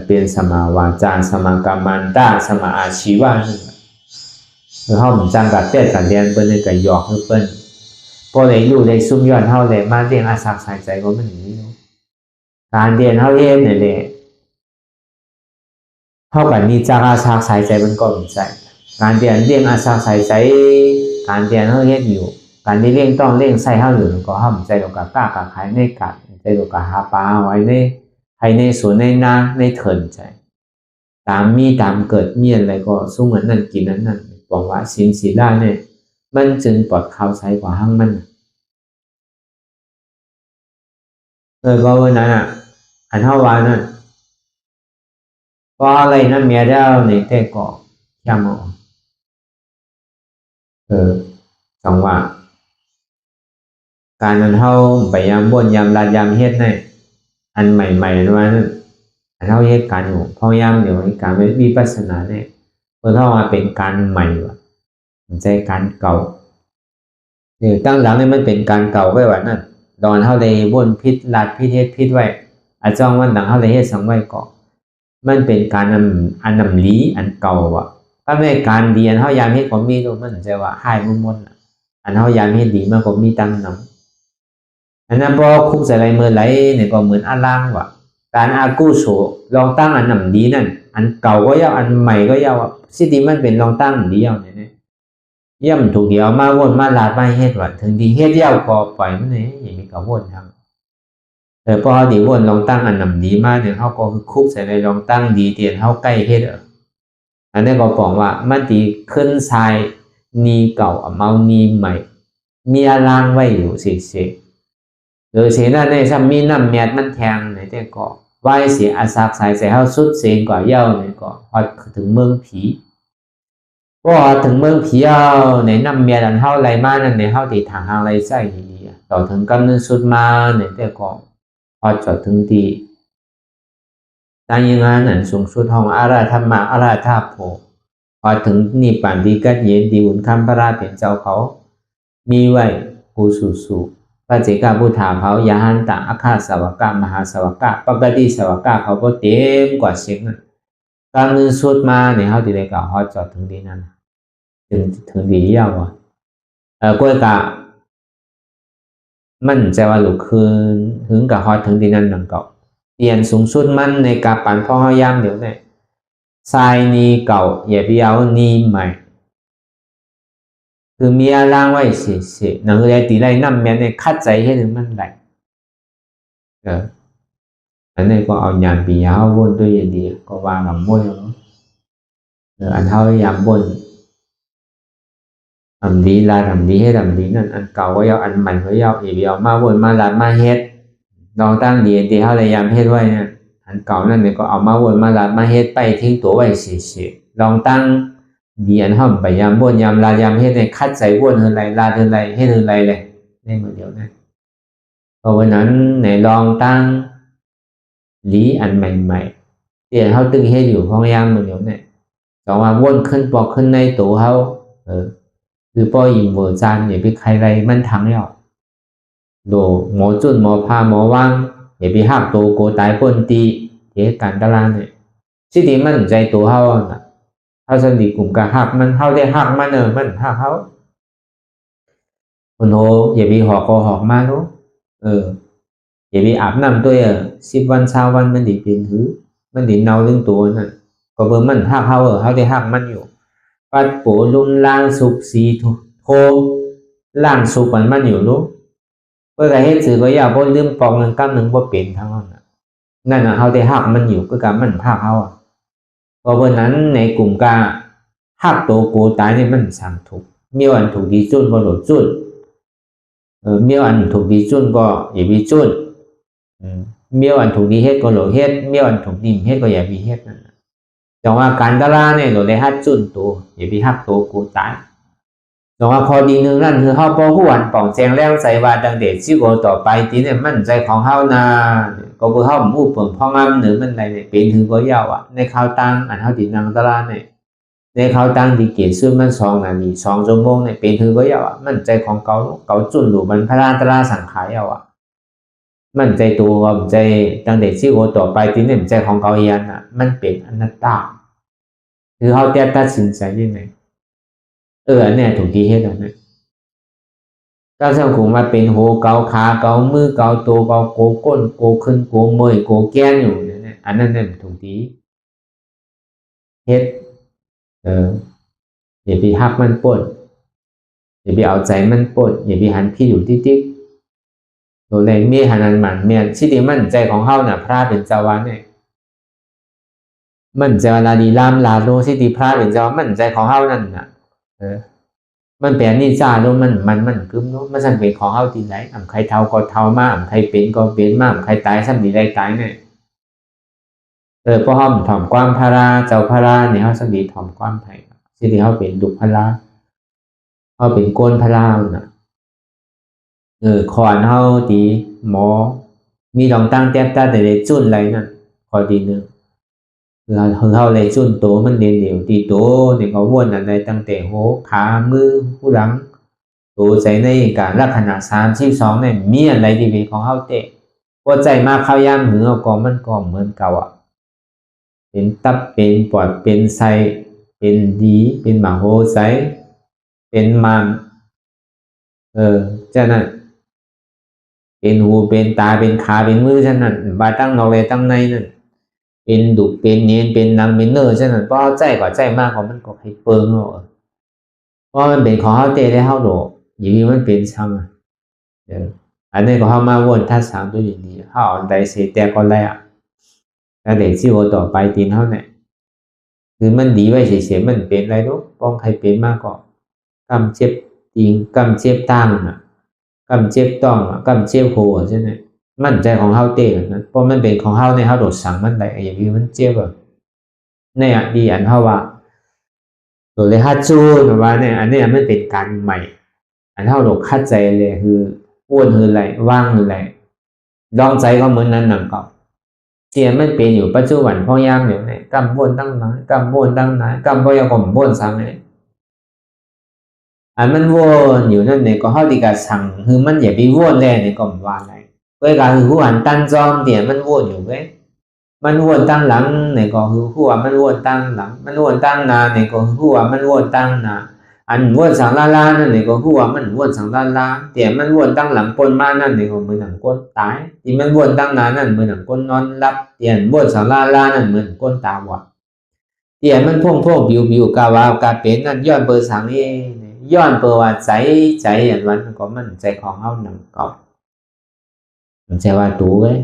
เป็นสมาวาจาสมากรรมันตาสมาอาชีวะเขาเหมือนจังกับเต้กับเรียนเปิ้นเลยกับหยอกเปิ้นพอเลยอยู่ในซุ่มย้อนเท่าเลยมาเรียนอาศักสายใจก็ไม่หนีการเรียนเท่าเองเนี่ยเลยเท่ากับมีจากอาศักสายใจมันก็มีใจการเรียนอาศักสายใจการเรียนเท่าเองอยู่การที่เรียนต้องเรียนใส่เท่าอยู่ก็ห้ามใจกับกล้ากับขายในกัดใจกับหาปลาไว้ในให้ในสวนในนาในเถินใจตามมีตามเกิดเมียนอะไรก็สู้เหมือนนั่นกินนั่นบอกว่าศีลศีลาเนี่ยมันจึงปลอดข่าวใสกว่าห้างมันก็วันนั้นอันเท่าวานั่นก็อะไรนั่นเมียเจ้าในแต่ก็ยามสองว่าการนั้นเท่าไปยามบ่นยามลาดยามเฮ็ดในอันใหม่ๆนั่นว่านั่นอันเท่าเฮ็ดการอยู่พอยามเดี๋ยวการไม่วิปัสสนาเนี่ยเพื่อเข้ามาเป็นการใหม่ว่ะใจการเก่าตั้งหลังนี่มันเป็นการเก่าไว้ว่านั่นดอนเท่าใดบ่นพิษลาดพิษเฮ็ดพิษไว้อาจ้องวันหลังเท่าใดเฮ็ดสังไว้ก็มันเป็นการอันนำลีอันเก่าว่ะถ้าไม่การเรียนเท่ายามเฮ็ดก็มีตัวมันจะว่าหายมุ่นอันเท่ายามเฮ็ดดีมันก็มีตั้งนำอันนั้นพอคุกใส่ไรเมื่อไรเนี่ยก็เหมือนอาล่างว่ะการอากูโสลองตั้งอันนำดีนั่นอันเก่าก็ยาวอันใหม่ก็ยาวสิที่มันเป็นลองตั้งดียาวเนี่ยย่ำถูกเดียวมาวนมาลาดมาเฮ็ดว่าถึงดีเฮ็ดยาวก็ปล่อยมันเนี่ยอย่างนี้ก็วนทางพอดีวนลองตั้งอันนำดีมากเนี่ยเขาก็คุกใส่ในลองตั้งดีเตียนเขาใกล้เฮ็ดอันนี้ก็บอกว่ามันดีขึ้นทรายนีเก่าเมานีใหม่มีล่างไว้อยู่เสียโดยเสียนั่นในซ้ำมีน้ำเมียดมันแทงในแต่ก็ไหวเสียอาศักสายใส่เขาสุดเสียงกว่าเย้าเนี่ยก็พอถึงเมืองผีพอถึงเมืองผีเอาในน้ำเมียดันเท่าไรมานั่นในเท่าตีทางไรใส่ดีต่อถึงกำเนิดสุดมาในแต่ก็พอจอดถึงดีตั้งยังงานนั่นสูงสุดห้องอาราธรรมะอาราธาโพพอถึงนิพพานดีกัดเย็นดีอุ่นคำพระราเป็นเจ้าเขามีไว้ผู้สุพระเจ้าผู้ถามเขายาหันตะอาคาสวากามหาสวากะปกติสวากะเขาก็เต็มกว่าเสียงนั้นกำเนิดสุดมาในเขาตีเลยก็พอจอดถึงดีนั้นถึงดียาวก็กะมันจะว่าหลุดคืนถึงกับฮอดถึงที่นั่นหนังเก่าเปลี่ยนสูงสุดมันในกาปันพ่อย่ำเดี๋ยวเนี่ยทรายนีเก่าอย่าไปเอานีใหม่คือมีอาล่างไว้เสียหนังเรียตีไรน้ำแม่ในคัดใจให้ถึงมันไหล อันนี้ก็เอาญาณปียาววนตัวดีก็วางกับม้วนอันเท่ายามบนทำดีลาทำดีให้ทำดีนั่นอันเก่าก็ยาวอันใหม่ก็ยาวอีกยาวมาวนมาลามาเฮ็ดลองตั้งดีเท่าไรยามเฮ็ดไว้เนี่ยอันเก่านั่นเนี่ยก็เอามาวนมาลามาเฮ็ดไปทิ้งตัวไว้เฉยๆลองตั้งดีอันห้อมไปยามบนยามลายามเฮ็ดเนี่ยคัดใจวนเท่าไรลาเท่าไรเฮ็ดเท่าไรเลยได้เหมือนเดียวนะเพราะวันนั้นในลองตั้งlýอันใหม่ๆที่เขาตึงเฮ็ดอยู่ของยามเหมือนเดียวเนี่ยแต่ว่าวนขึ้นปอกขึ้นในตัวเขาคือป้อยิงเวอร์จานอย่าไปใครไรมันทั้งแล้วโดหมอจุดหมอพาหมอว่างอย่าไปหักตัวโกตายก้นตีเทการตลาดเนี่ยสิ่งที่มันใจตัวเขาเขาสนิทกลุ่มกับหักมันเขาได้หักมันมันหักเขาคนโหอย่าไปหอกคอหอกมาเนาะอย่าไปอาบน้ำตัว10 วัน20 วันมันดิเป็นหือมันดิเน่าเรื่องตัวนั่นก็เบิ่งมันหักเขาเขาได้หักมันอยู่ปัดปูลุนล่างสุกสีโทล่างสุกมันอยู่รู้เพื่อการเฮ็ดสื่อก็อยากบ่ลืมปองนึงกำนึงบ่เป็นทั้งนั้นนั่นน่ะเขาได้หักมันอยู่ก็การมันหักเขาเพราะวันนั้นในกลุ่มกาหักตัวกูตายนี่มันสั่งถูกมีวันถูกดีจุนก็หลุดจุนมีวันถูกดีจุนก็อย่าไปจุนมีวันถูกดีเฮ็ดก็หลุดเฮ็ดมีวันถูกดีเฮ็ดก็อย่าไปเฮ็ดนั่นจังว่าการตลาดเนี่ยเราได้หัดจุนตัวอย่าไปหักตัวกูตายจังว่าพอดีนึงนั่นคือเฮาบ่ฮู้วันป่องแจงแล้วใส่ว่าดังเด็ดสิโกต่อไปทีเนี่ยมั่นใจของเฮานะก็บ่เฮาฮู้เปิ่งพ่องามหรือมันใดเนี่ยเป็นถือก็ยาวในข่าวตังอันเฮาติดนั่งตลาดเนี่ยในข่าวตังที่เกียรติซึ่งมัน2นาที2ชั่วโมงเนี่ยเป็นถือก็ยาวมั่นใจของเก่าจุนหรือมันพลานตลาดสังขายเอามั่นใจตัวมั่นใจดังเด็ดสิโกต่อไปทีเนี่ยมั่นใจของเก่าเฮียนมันเป็นอนัตตาคือเฮาแต่ตัดสินใจยังไงอันนี้ถูกดีเฮ็ดแล้วนะถ้าสังคมมาเป็นโหเกาขาเกามือเกาตัวเกาโกก้นโกขึ้นโกเมยโกแก้นอยู่เนี่ยอันนั้นเนี่ยถูกดีเฮ็ดอย่าไปหักมันปนอย่าไปเอาใจมันปนอย่าไปหันพี่อยู่ติ๊กๆโดยเลยมีหันมันเมียนที่ดีมั่นใจของเฮาน่ะพระเป็นเจ้าวันเนี่ยมั่นใจลาดีลามลาโลที่ดีพระเป็นเจ้ามั่นใจของเฮานั่นน่ะมันเป็นนิจาโลมันกึมโลมันสั่นเป็นของเฮาที่ไหนใครเท่าก็เท่ามาใครเป็นก็เป็นมาใครตายซ้ำดีได้ตายเนี่ยเพราะเฮาถ่อมความพาราเจ้าพาราเนี่ยเฮาสักดีถ่อมความไผที่ที่เฮาเป็นดุพาราเฮาเป็นโกนพาราน่ะขอนเฮาตีหมอมีดองตั้งแต้มตาแต่ได้จุ้นอะไรนั่นพอดีนึงเฮาเลยจุนโตมันเดียวตีโตเนี่ยเขาวนอะไรตั้งแต่หัวขามือผู้หลังโตใจในการลักษณะ32เนี่ยมีอะไรดีๆของเฮาเตะพอใจมากเข้าย่ำหือเอาก็มันก็เหมือนเก่าเป็นตับเป็นปอดเป็นไส้เป็นดีเป็นหมาโหไสเป็นมามฉะนั้นเป็นหูเป็นตาเป็นขาเป็นมือฉะนั้นบาตั้งนอกเลยตั้งในนั่นเป็นดุเป็นเนียนเป็นนางเป็นเนอร์ฉะนั้นพอใจกว่าใจมากกว่ามันก็ให้เปิงเพราะมันเป็นของเฮาเตะได้เฮาโดอย่างนี้มันเป็นช่างอันนี้ก็เฮามาวนถ้าสามตัวอย่างนี้เฮาอันใดเสียแต่ก็แล้วแล้วเด็กที่โอต่อไปตีนเฮาเนี่ยคือมันดีไว้เฉยๆมันเป็นอะไรรู้ป้องใครเป็นมากก็กำเจ็บตีงกำเจ็บตั้งกำเจ็บต้องกำเจ็บโหใช่ไหมมั่นใจของเฮาเตะนะเพราะมันเป็นของเฮาในเฮาโดดสั่งมันได้อย่างนี้มันเจ็บเนี่ยดีอันเฮาว่าโดยเลยฮัดจูนว่าเนี่ยอันนี้มันเป็นการใหม่อันเฮาโดดคัดใจเลยคืออ้วนคืออะไรว่างคืออะไรลองใจก็เหมือนนั้นหนังเก่าเสียมันเป็นอยู่ปัจจุบันพ่อยามอยู่เนี่ยกำบนตั้งไหนกำบนตั้งไหนกำบ่ยากผมบนสั่งเนี่ยอันมันวนอยู่นั่นเนี่ยก็เฮาดีกาสั่งคือมันอย่าไปวนแลเนี่ยก็บ่ว่าอะไรเว้ยก็คือหัวอันตั้งจอมเดี๋ยวมันวนอยู่เว้ยมันวนตั้งหลังเนี่ยก็คือหัวมันวนตั้งหลังมันวนตั้งหน้าเนี่ยก็คือหัวมันวนตั้งหน้าอันวนสังลาลานั่นเนี่ยก็หัวมันวนสังลาลาเดี๋ยวมันวนตั้งหลังปนมานั่นเนี่ยก็เหมือนหนังก้นตายที่มันวนตั้งหน้านั่นเหมือนหนังก้นนอนหลับเดี๋ยววนสังลาลานั่นเหมือนก้นตาบอดเดี๋ยวมันพ่งบิวกาวากาเป็นนั่นย้อนเบอร์สังนี่ย้อนเบอร์ว่าใจอย่างนั้นก็มันใจของเฮาหนังเก่ามันใจว่าตูเว้ย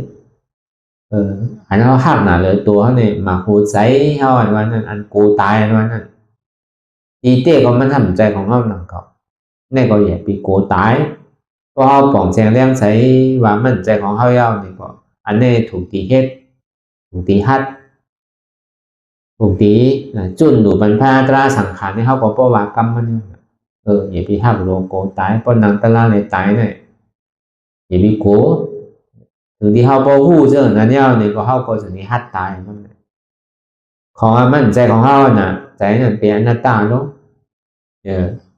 อันเขาหักหนาเลยตัวเขาเนี่ยมาหูใจเขาอันวันนั้นอันกูตายอันวันนั้นอีเต้ก็มันทำใจของเขาหนังเขาเนี่ยก็อย่าปีกูตายเพราะเขาปองแจงเรื่องใช้ว่ามันใจของเขาเย้านี่ก็อันนี้ถูกตีเฮ็ดถูกตีฮัดถูกตีจุนดูบรรพาตราสังขารนี่เขาก็เพราะว่ากรรมมันอย่าไปหักโลโกตายเพราะนังตะลาเลยตายเนี่ยอย่าไปโกถึงที่เขาบ่ฮู้เจ้านั้นเนี่ยนี่ก็เขาก็จะนี่ฮัดตายมันของมันใจของเขาน่ะใจนั่นเป็นอนัตตาเนาะ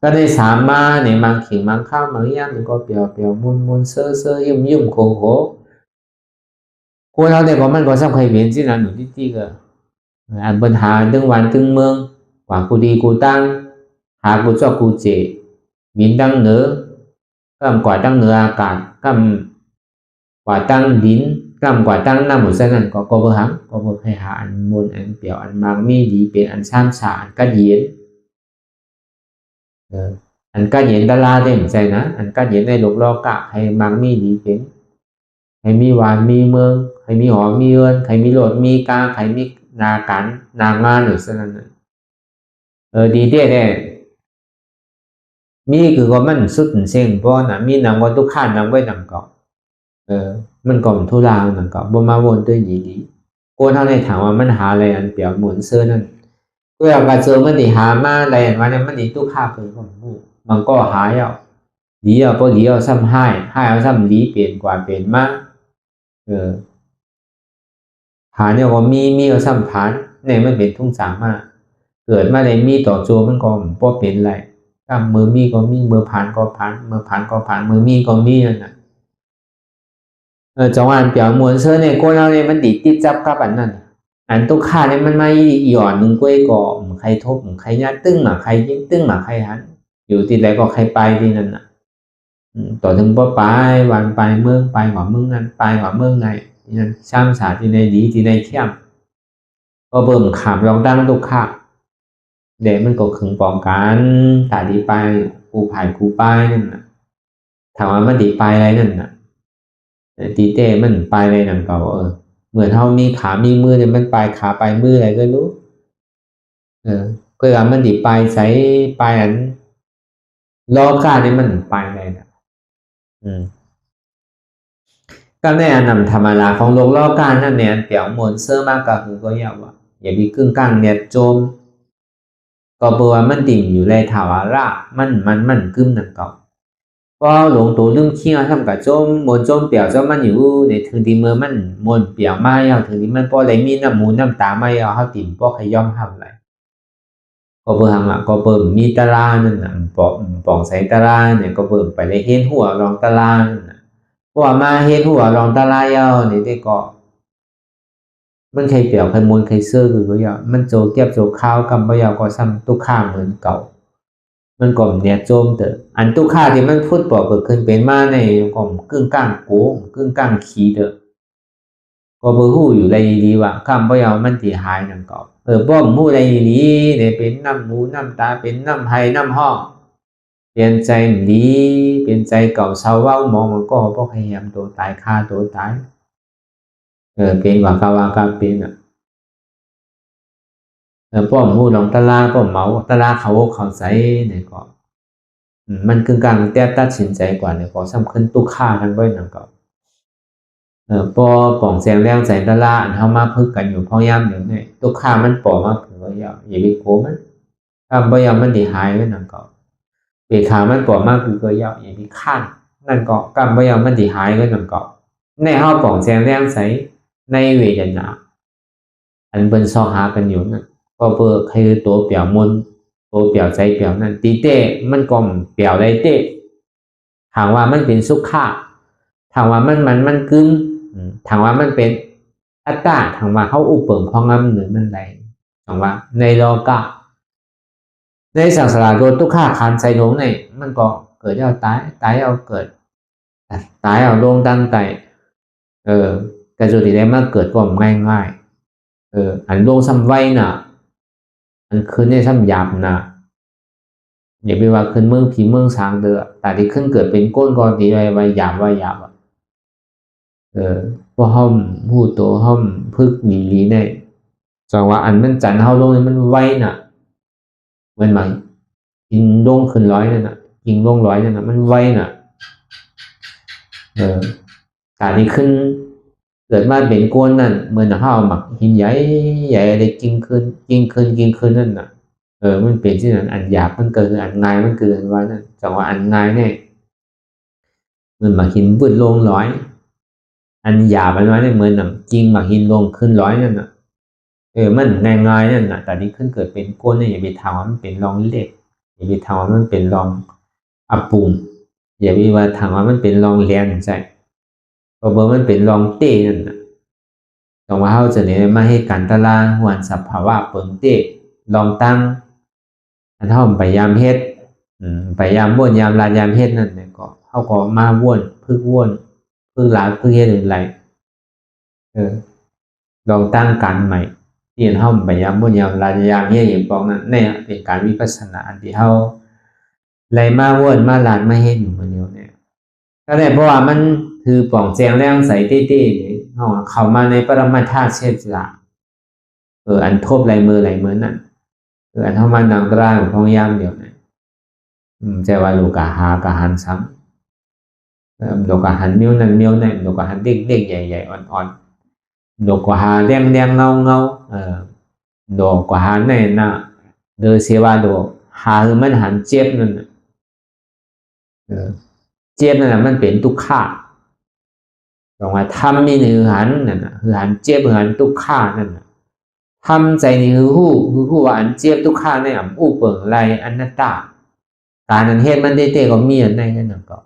ก็ได้สามมาในบางขิงบางข้าวบางอย่างมันก็เปลี่ยวมุนเซ่อยุ่มโคคนเราเนี่ยก็มันก็สำคัญเป็นที่นั่นหนูที่ก็อันปัญหาตึงวันตึงเมืองกว่ากูดีกูตั้งหากูชอบกูเจมินตั้งเหนือกำกว่าตั้งเหนืออากาศกำกว่าตั้งดินกำกว่าตั้งน้ำหมดเส้นนั้นก็เบอร์หังก็เบอร์ให้หาอันมนอันเปลี่ยวอันบางมีดีเป็นอันซ้ำสาอันกัดเย็นอันกัดเย็นตลาดเต็มใจนะอันกัดเย็นในโลกโลกะให้บางมีดีเป็นให้มีหวานมีเมืองให้มีหอมมีเอิญให้มีโหลดมีกาให้มีนาการนางานหรือเส้นนั้นดีเด้มีคือก็มันสุดเสียงเพราะนะมีนำว่าทุกข้านำไว้นำเกาะมันก็ทุลางนำเกาะบ่มาวนด้วยดีโกนเท่าในถามว่ามันหาอะไรอันเปลี่ยวหมุนเสื้อนั่นก็อยากกระเจอมันดีหามาอะไรอันว่าเนี่ยมันดีทุกข้าเพิ่นก็มันก็หายเอาดีเอาพอดีเอาซ้ำให้เอาซ้ำดีเปลี่ยนกว่าเปลี่ยนมาหาเนี่ยก็มีเอาซ้ำผ่านเนี่ยมันเป็นทุ่งสามารถเกิดมาในมีต่อโจมันก็บ่เป็นไรถ้ามือมีก็มีมือผ่านก็ผ่านมือผ่านก็ผ่านมือมีก็มีนั่นน่ะจังหวะเปลี่ยวมวนเสื้อเนี่ยคนเราเนี่ยมันติดจับกับอันนั้นอันตุกขาเนี่ยมันไม่หย่อนหนึ่งกล้วยก่อใครทบใครยัดตึ้งมาใครยิงตึ้งมาใครหันอยู่ที่ไหนก็ใครไปที่นั่นน่ะต่อถึงบ่ไปวันไปเมืองไปกว่าเมืองนั้นไปกว่าเมืองไหนที่นั่นช่างสาที่ในดีที่ในเข้มก็เบิ่มขามลองตั้งตุกขาเดี๋ยวมันก็ขึงปองกันตาดีไปกูผ่ายกูป้ายนั่นน่ะถามว่ามันดีไปอะไรนั่นน่ะตีเต้มันไปอะไรนั่นก็เหมือนเขามีขามีมือเนี่ยมันไปขาไปมืออะไรก็รู้ก็ว่ามันดีไปใส่ไปอันล้อกาเนี่ยมันไปอะไรนะก็แน่นำธรรมดาของโลกล้อกานั่นเนี่ยเปี่ยวมวลเสื้อมากก็คือก็อยากว่าอย่ามีครึ่งกลางเนี่ยโจมก็เบอร์มันติ่มอยู่ในถาวระมันกึ้มนั่นก็พอหลงตัวลืมเขี้ยวทำกับโจมมนโจมเปี่ยวเจ้ามันอยู่ในถึงที่เมื่อมันมนเปี่ยวมาเอาถึงที่มันพออะไรมีน้ำมูน้ำตาไม่เอาเขาติ่มพอขย่อมทำอะไรก็เบอร์หังละก็เบิ่มมีตารางนั่นน่ะปองใส่ตารางเนี่ยก็เบิ่มไปเลยเห็นหัวรองตารางนั่นน่ะพอมาเห็นหัวรองตารางเอาเนี่ยได้ก็มันใครเปลี่ยวใครมูลใครเสื้อคือก็ยามันโจเก็บโจข้าวกำปะยาก็ซ้ำตุกข้าเหมือนเก่ามันก่อมเนี่ยโจมเตออันตุกข้าที่มันพูดบอกเกิดขึ้นเป็นมาในก่อมกึ่งกลางโกงกึ่งกลางขี้เตอก็เบอร์หู้อยู่ไรดีว่าคำปะยามันตีหายนั่นเก่าป้อมหู้ไรดีเนี่ยเป็นน้ำมูน้ำตาเป็นน้ำไห้น้ำห้องเปลี่ยนใจดีเปลี่ยนใจเก่าเศร้าเว้ามองมันก็พวกพยายามตัวตายฆ่าตัวตายเป็นว่ากาวาเป็นป้อมหูลองตลาป้อมเมาตลาเขาใส่เนี่ยก็มันคือกลางแต่ตัดสินใจกว่าเนี่ยก็สำคัญตุกค่าทั้งไว้นั่นก็พอป่องแสงแรงใส่ตลาเฮามาพึกกันอยู่พอยามเดี๋ยวนี้ตุกค่ามันป่อมาถึงว่าอย่าไปโกมันถ้าบ่ยามมันสิหายไว้นั่นก็เปขามันป่อมาคือก็อย่าไปค้านนั่นก็กำบ่ยามมันสิหายไว้นั่นก็ในเฮาป่องแสงแรงใสในเวทนาอันเป็นซอหากันอยู่นั่นก็เพื่อคือตัวเปี่ยวมนตัวเปี่ยวใจเปี่ยวนั่นตีเต้มันก็เปี่ยวไรเต้ถามว่ามันเป็นสุขะถามว่ามันกึ้งถามว่ามันเป็นอัตตาถามว่าเขาอุปเปิงพองำหรือมันใดถามว่าในโลกะในสังสารโดนทุกข้าคันใจลงเนี่ยมันก็เกิดเอาตายเอาเกิดตายเอาลงตั้งใจกระจุติได้มาเกิดก็ง่ายอันลงซ้ำไว้น่ะอันขึ้นได้ซ้ำหยาบน่ะอย่าไปว่าขึ้นเมืองผีเมืองสางเด้อแต่ที่ขึ้นเกิดเป็นก้นก่อนดีไว้หยาบ พวกห้อมหูโตห้อมพึกหลีเนี่ยจังว่าอันมันจันเฮาลงมันไวน่ะมันหมายกินลงขึ้นร้อยนั่นน่ะกินลงร้อยนั่นน่ะมันไวน่ะการที่ขึ้นเกิดมาเป็นก้นนั่นเหมือนเฮาหมักหินใหญ่ใหญ่ได้กินขึ้นนั่นน่ะมันเป็นที่นั้นอันหยาบมันเกิดอันง่ายมันเกิดอันว่านั่นจังว่าอันง่ายเนี่ยมันหมักหินบึ้นลงร้อยอันหยาบอันว่าเนี่ยเหมือนน่ะจริงหมักหินลงขึ้นร้อยนั่นน่ะมันง่ายๆนั่นน่ะแต่นี้ขึ้นเกิดเป็นก้นเนี่ยอย่าไปทำว่ามันเป็นรองเล็กอย่าไปทำว่ามันเป็นรองอับปุ่มอย่าไปว่าทำว่ามันเป็นรองแหลมใช่เพราะว่ามันเป็นรองเต้นั่นน่ะจังว่าเฮาจะเนี่ยมาให้การตลาดหวนสภาวะเปิงเต้ลองตั้งอันเฮาพยายามเฮ็ดพยายามว่นยามลาดยามเฮ็ดนั่นเนี่ยก็เฮาก็มาว่นพึกหลาพึกเฮ็ดอะไรลองตั้งการใหม่ที่เฮาพยายามว่นยามลาดยามเฮ็ดอย่างปองนั้นเนี่ยเป็นการวิปัสสนาอันที่เฮาไล่มาว่นมาลาดมาเฮ็ดอยู่มื้อเดียวเนี่ยก็ได้เพราะว่ามันคือป่องแจงแรงใสเต้ๆนี่เฮาเข้ามาในปรมัตถเทศละอันทบลายมือนั่นอันเฮามานั่งตราของยามเดียวเนี่ยใจว่าโลกะหากะหันซ้ำโลกะหันมิ้วนั่นมิ้วนี่โลกะหันเด็กๆใหญ่ๆอ่อนๆโลกะหาแดงๆเงาโลกะหาเนี่ยน่ะเดอเสว่าโลหาคือมันหันเจ็บนั่นเจ็บนั่นน่ะมันเป็นทุกขะตรงว่าทำนี่คือหันนั่นน่ะคือหันเจ็บคือหันทุกขะนั่นน่ะทำใจนี่คือฮู้ว่าอันเจ็บทุกขะในอู้เปิงไรอนัตตาการนั้นเฮ็ดมันได้ก็มีอันใดนั่นน่ะก็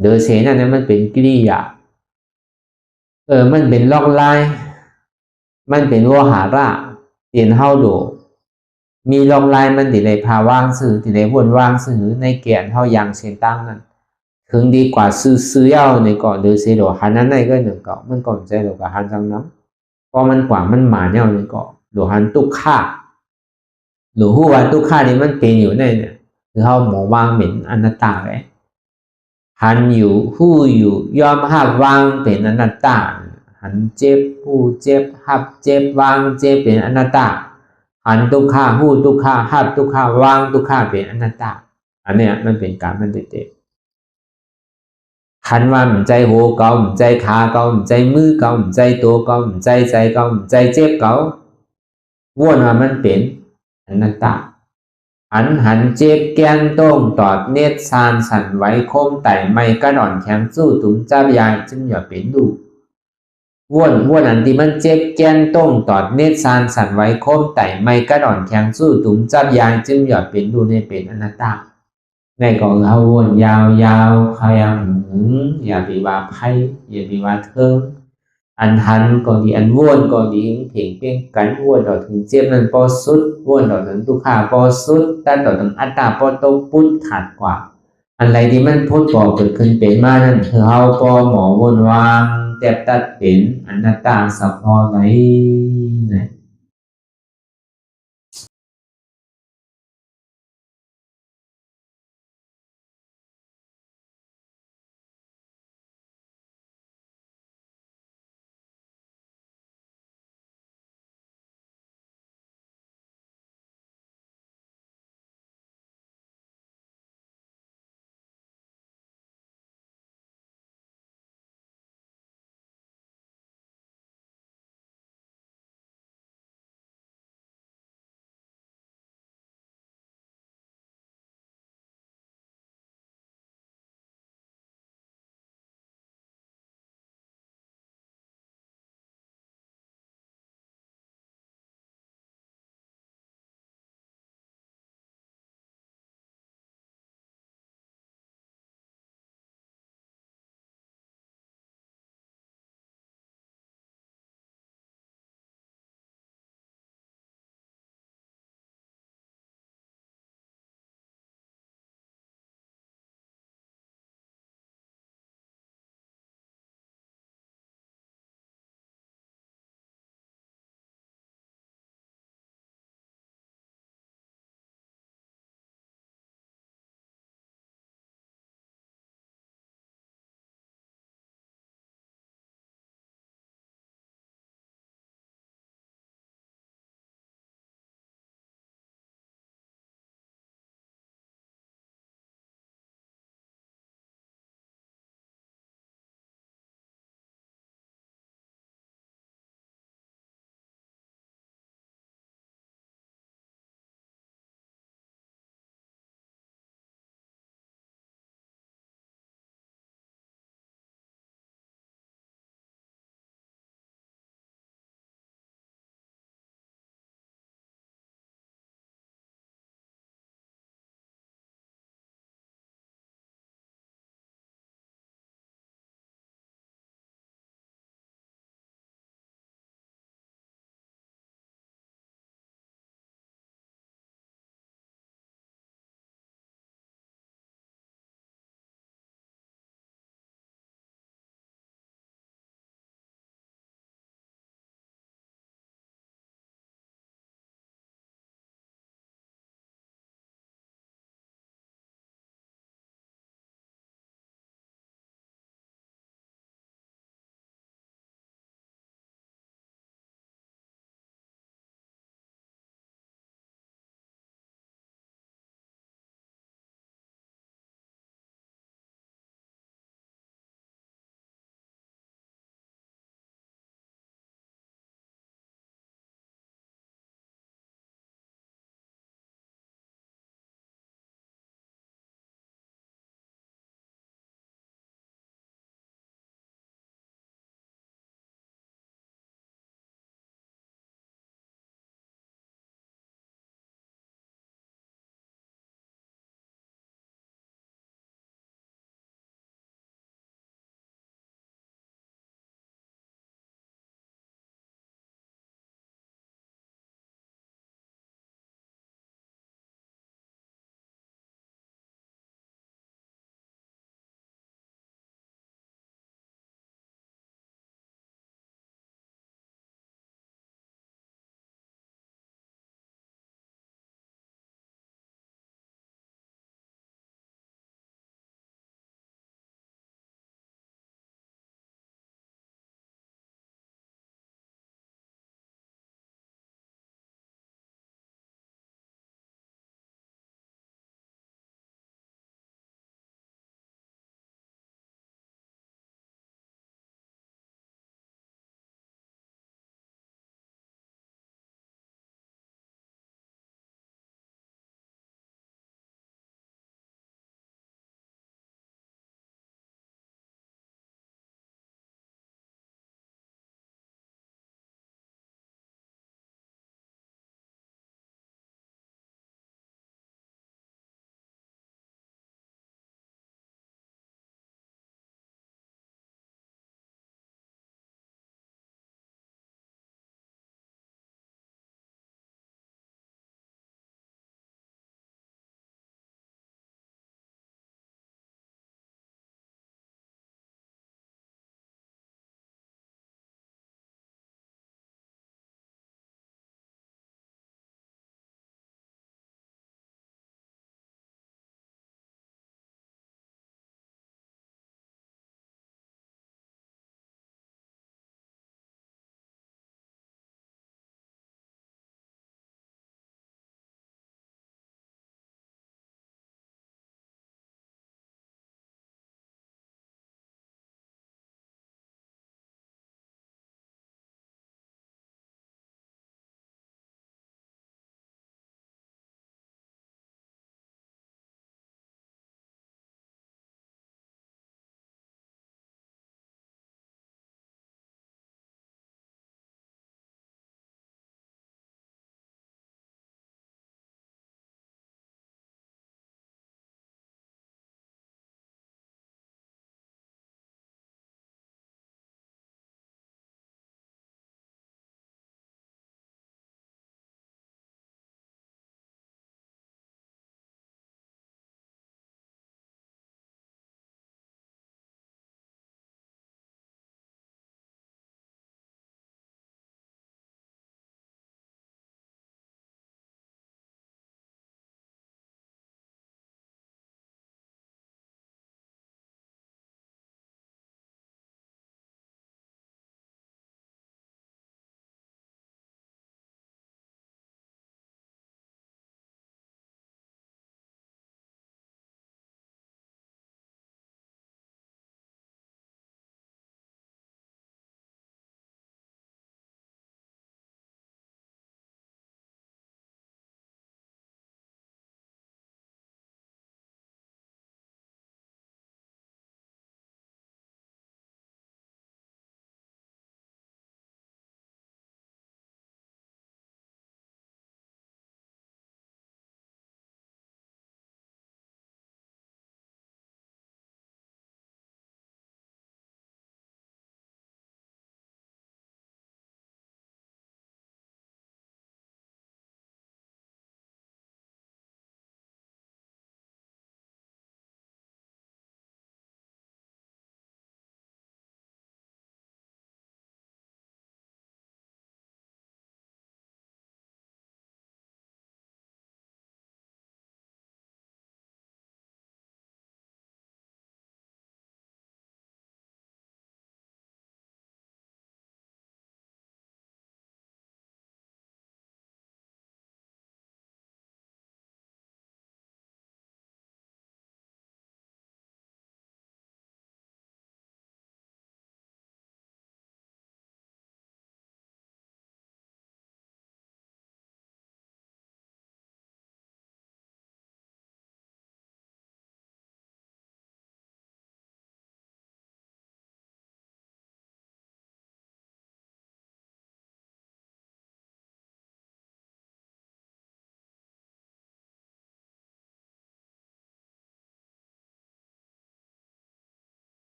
เดอเสนั่นน่ะมันเป็นกิริยามันเป็นลอกลายมันเป็นวหาระเตียนเฮาโดมีลอกลายมันที่ได้พาว่างซื่อที่ได้วนว่างซื่อในแก่นเฮาอย่างเสียนตั้งนั่นถึงดีกว่าซื้อยาวในเกาะเดอเสโดหันนั้นในก็หนึ่งเกาะมันก่อนใจโดกับหันจังน้ำเพราะมันกว่ามันหมาเนี่ยในเกาะโดหันตุกข่าหรือฮู้ว่าตุกข่านี่มันเป็นอยู่ในเนี่ยคือเฮาหมอวางเหม็นอนัตตาเลยหันอยู่ฮู้อยู่ยอมหับวางเป็นอนัตตาหันเจ็บฮู้เจ็บหับเจ็บวางเจ็บเป็นอนัตตาหันตุกข่าฮู้ตุกข่าหับตุกข่าวางตุกข่าเป็นอนัตตาอันเนี้ยมันเป็นการมันเด็ดหันว่ามันใจโหเก่ามันใจขาเก่ามันใจมือเก่ามันใจตัวเก่ามันใจเก่ามันใจเจ็บเก่าวนว่ามันเป็นอนัตตาหันเจ็บแกนต้มตอดเนตรซานสั่นไหวโคมไต่ไม่กระดอนแข็งสู้ตุ้มจับยายจึงอย่าเป็นดูวนอันที่มันเจ็บแกนต้มตอดเนตรซานสั่นไหวโคมไต่ไม่กระดอนแข็งสู้ตุ้มจับยายจึงอย่าเป็นดูในเป็นอนัตตาในกองเขาวนยาวเขายังอย่าไปว่าไพ่อย่าไปว่าเทิงอันหันก็ดีอันวนก็ดีเพียงเพียงกันวนต่อถึงเจ็บนั้นพอสุดวนต่อถึงทุกขาพอสุดแต่ต่อถึงอัตตาพอตพุทธขาดกว่าอะไรที่มันพุทธก่อเกิดขึ้นเป็นมานั่นคือเขาพอหมอวนวางแตบตัดเป็นอนัตตาสัพพอไหนนะ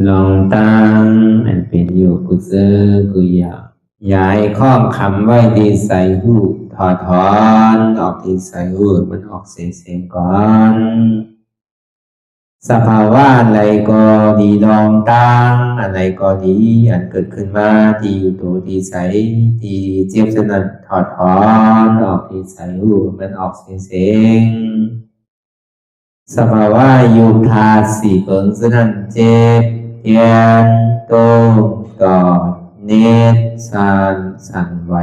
ลองตั้งอันเป็นอยู่กุเซอกุยาย้ายข้องคำไว้ที่ใส่หูถอดถอนออกที่ใส่หูมันออกเสียงก่อนสภาวะอะไรก็ดีลองตั้งอะไรก็ดีอันเกิดขึ้นมาที่อยู่ตัวที่ใส่ที่เจี๊ยบสนั่นถอดถอนออกที่ใส่หูมันออกเสียงสภาวะยุทธาสีเปิงสนั่นเจ็บเทียนโตต่อเนตสั่นไหว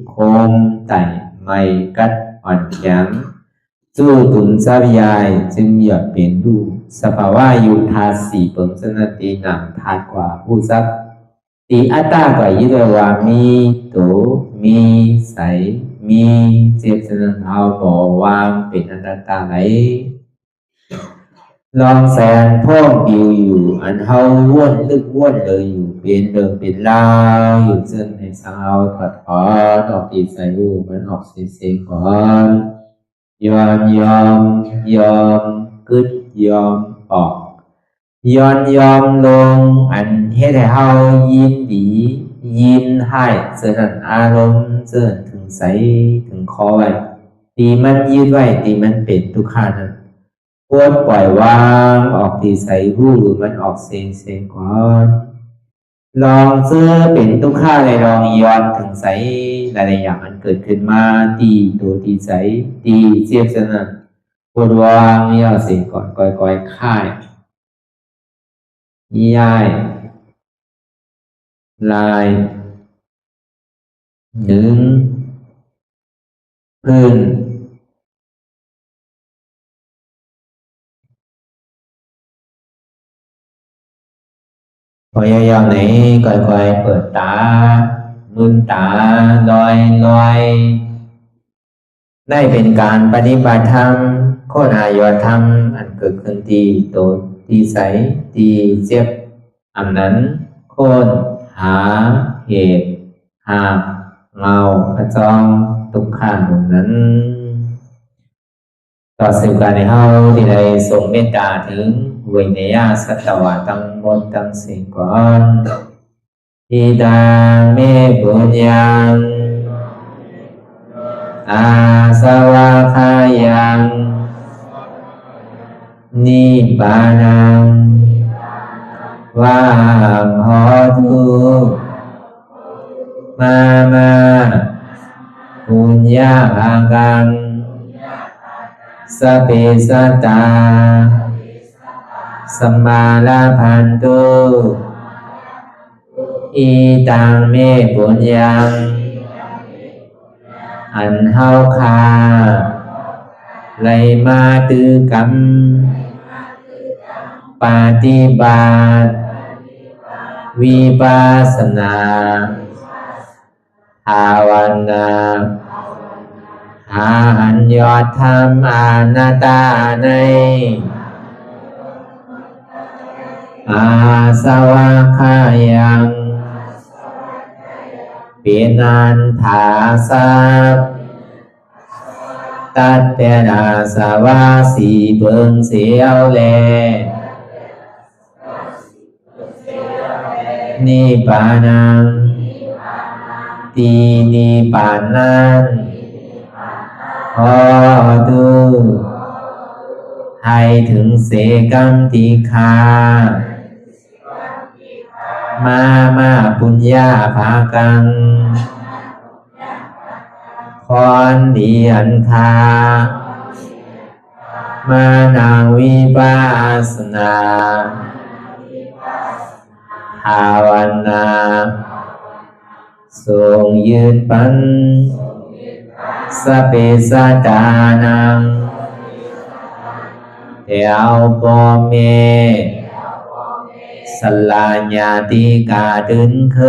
โคมไต่ไม่กัดอ่อนแข็งสู้ตุนทรัพยายจึงอยากเป็นดูสภาวะยุทธาสีเปิงสนั่นตีหนังทานกว่าผู้ทรัพย์ตีอัตตากว่ายึดว่ามีโตมีใสมีเจ็บสนั่นเอาบ่วางเป็นอนัตตาไหลลองแสนพ่องปิวอยู่อันเฮาว่นลึกว่นเลยอยู่เป็นเดิมเป็นลาวอยู่ซึ่งในสาวถอดถอนออกตีใส่หูมันออกเสียงก่อนยอมกึดยอมออกยอมลงอันเฮ็ดให้เฮายินดียินให้เสื่อมอารมณ์เสื่อมถึงใสถึงคอไว้ตีมันยืดไว้ตีมันเป็นทุกขานั้นปวดปล่อยวางออกที่ใส่หูมันออกเสียงก่อนลองเสื้อเป็นทุกข้าเลยลองย้อนถึงใสหลายๆอย่างมันเกิดขึ้นมาตีตัวตีใสตีเจียบสนั่นปวดวางย่อเสียงก่อนก่อยค่ายย้ายลายหนึ่งพื้นพยายามไหนก่อยเปิดตาลืมตาลอยได้เป็นการปฏิบัติธรรมโคตรอายธรรมอันเกิดขึ้นที่โตที่ใสที่เจ็บอันนั้นโคนหาเหตุหาเงาพระจองทุกขันนั้นต่อสืบการในเฮาที่ได้ส่งเมตตาถึงวิเนยสัตวะตั้งหมดตั้งสิ่งก่อนอิดาเมปุญญังอาสวะคายังนิบานังวาหอตุมาปุญญาภากังสเปสัตตาสัมมาลาภันตุอีตังเมปุญญังอันเฮาคาไลมาตือกรรมปฏิบัติวิปัสสนาภาวนาหาอันยอดธรรมอนัตตาในอาสวะคายังเป็นอันถาสัพตัดเปนาสวะสีเบิ่งเสียวแลนิพพานังตีนิพพานังขอดูให้ถึงเสกัมติคามาปุญญาภากังพรดีอันคามานังวิปัสสนาภาวนาทรงยืนปันสเปสัตตานังเอวปอเมสลาญาติกาดึงเค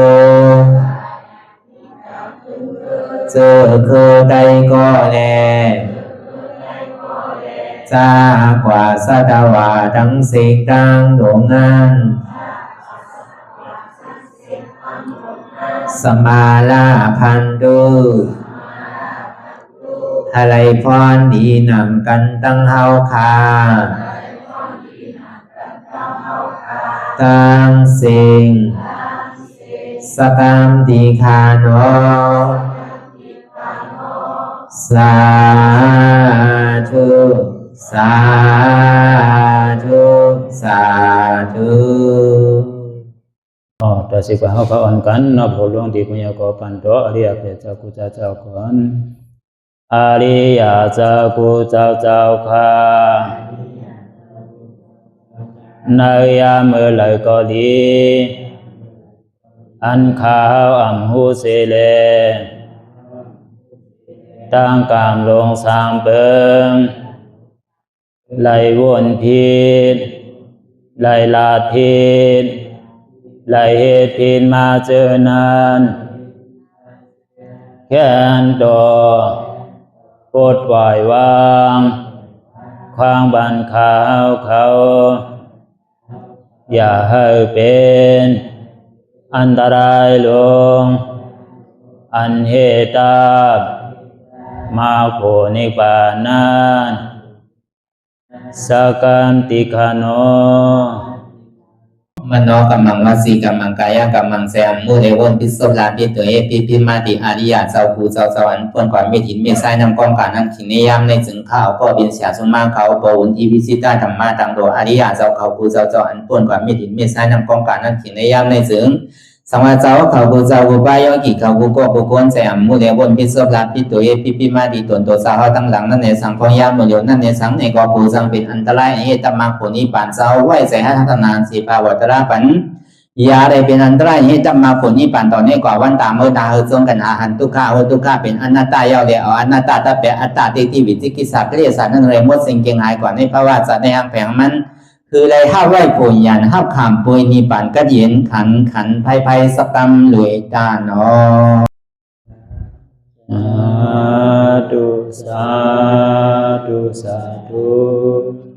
เจอเคได้ก็แลจากว่าสัตวาทั้งสิ่งดังดวงนั้นสมาลาพันตุอะไรพรดีนำกันตั้งเฮาคา ตังสิงสกัมติคาโนสาธุสาธุสาธุ ต่อสิกว่าเขาอ่อนกันนับหัวหลวงที่ปุญญาโกปันโตอริยเปเจ้ากูเจ้าก่อนอริยเจ้ากูเจ้าข้าในยามเมื่อไหร่ก็ดีอันข้าวอ่ำหูเสเลตั้งกามลงสามเปิงไหลวนพิษไหลลาดพิษไหลเหตุพิษมาเจอนานแค้นดอกปดไหววางความบันขาวเขาอย่าให้เป็นอันตรายลงอันเหตุตามาโผนิปานันสกันติคโนมโนกัมมังวสีกัมมังกายกัมมังแสมมุเรวนพิศลาปิตัวเอพิมาติอาริยะเจ้าภูเจ้าสวรรค์พ้นความเมตินเมสายนำกองการนั่งขินนิยามในจึงข้าวก็บินเสียสมาเขาปวุนทีวิสิตาธรรมะตังโดอาริยะเจ้าเขาภูเจ้าสวรรค์พ้นความเมตินเมสายนำกองการนั่งขินนิยามในจึงสังวาเจ้าเขาภูเจ้าภูปายกิเขาภูก็ภูคนแสมมุเรวนพิศลาปิตัวเอพิมาติตนตัวสาวตั้งหลังนั่นในสังพยามโยนั่นในสังในก็ภูสังเป็นอันตรายเหตุมาผลนิพพานเจ้าไหวใส่ให้ทัศนานสีภาวตระปันยาได้เป็นอันตรายให้จำมาผลนิพพานตอนนี้กว่าวันตามเมื่อตาเฮจงกันอาหันทุกข้าทุกข้าเป็นอนัตตาเยาวเดียวอนัตตาตาเปอัตตาที่วิจิกิสาเกลียสานั่นเลยมดสิ่งเก่งหายกว่าในภาวะสัตว์ในอังแผงมันคือเลยห้าไหวผลยันห้าขามปุยนิพพานก็เย็นขันภัยสกรรมรวยตาเนาะสาธุสาธุ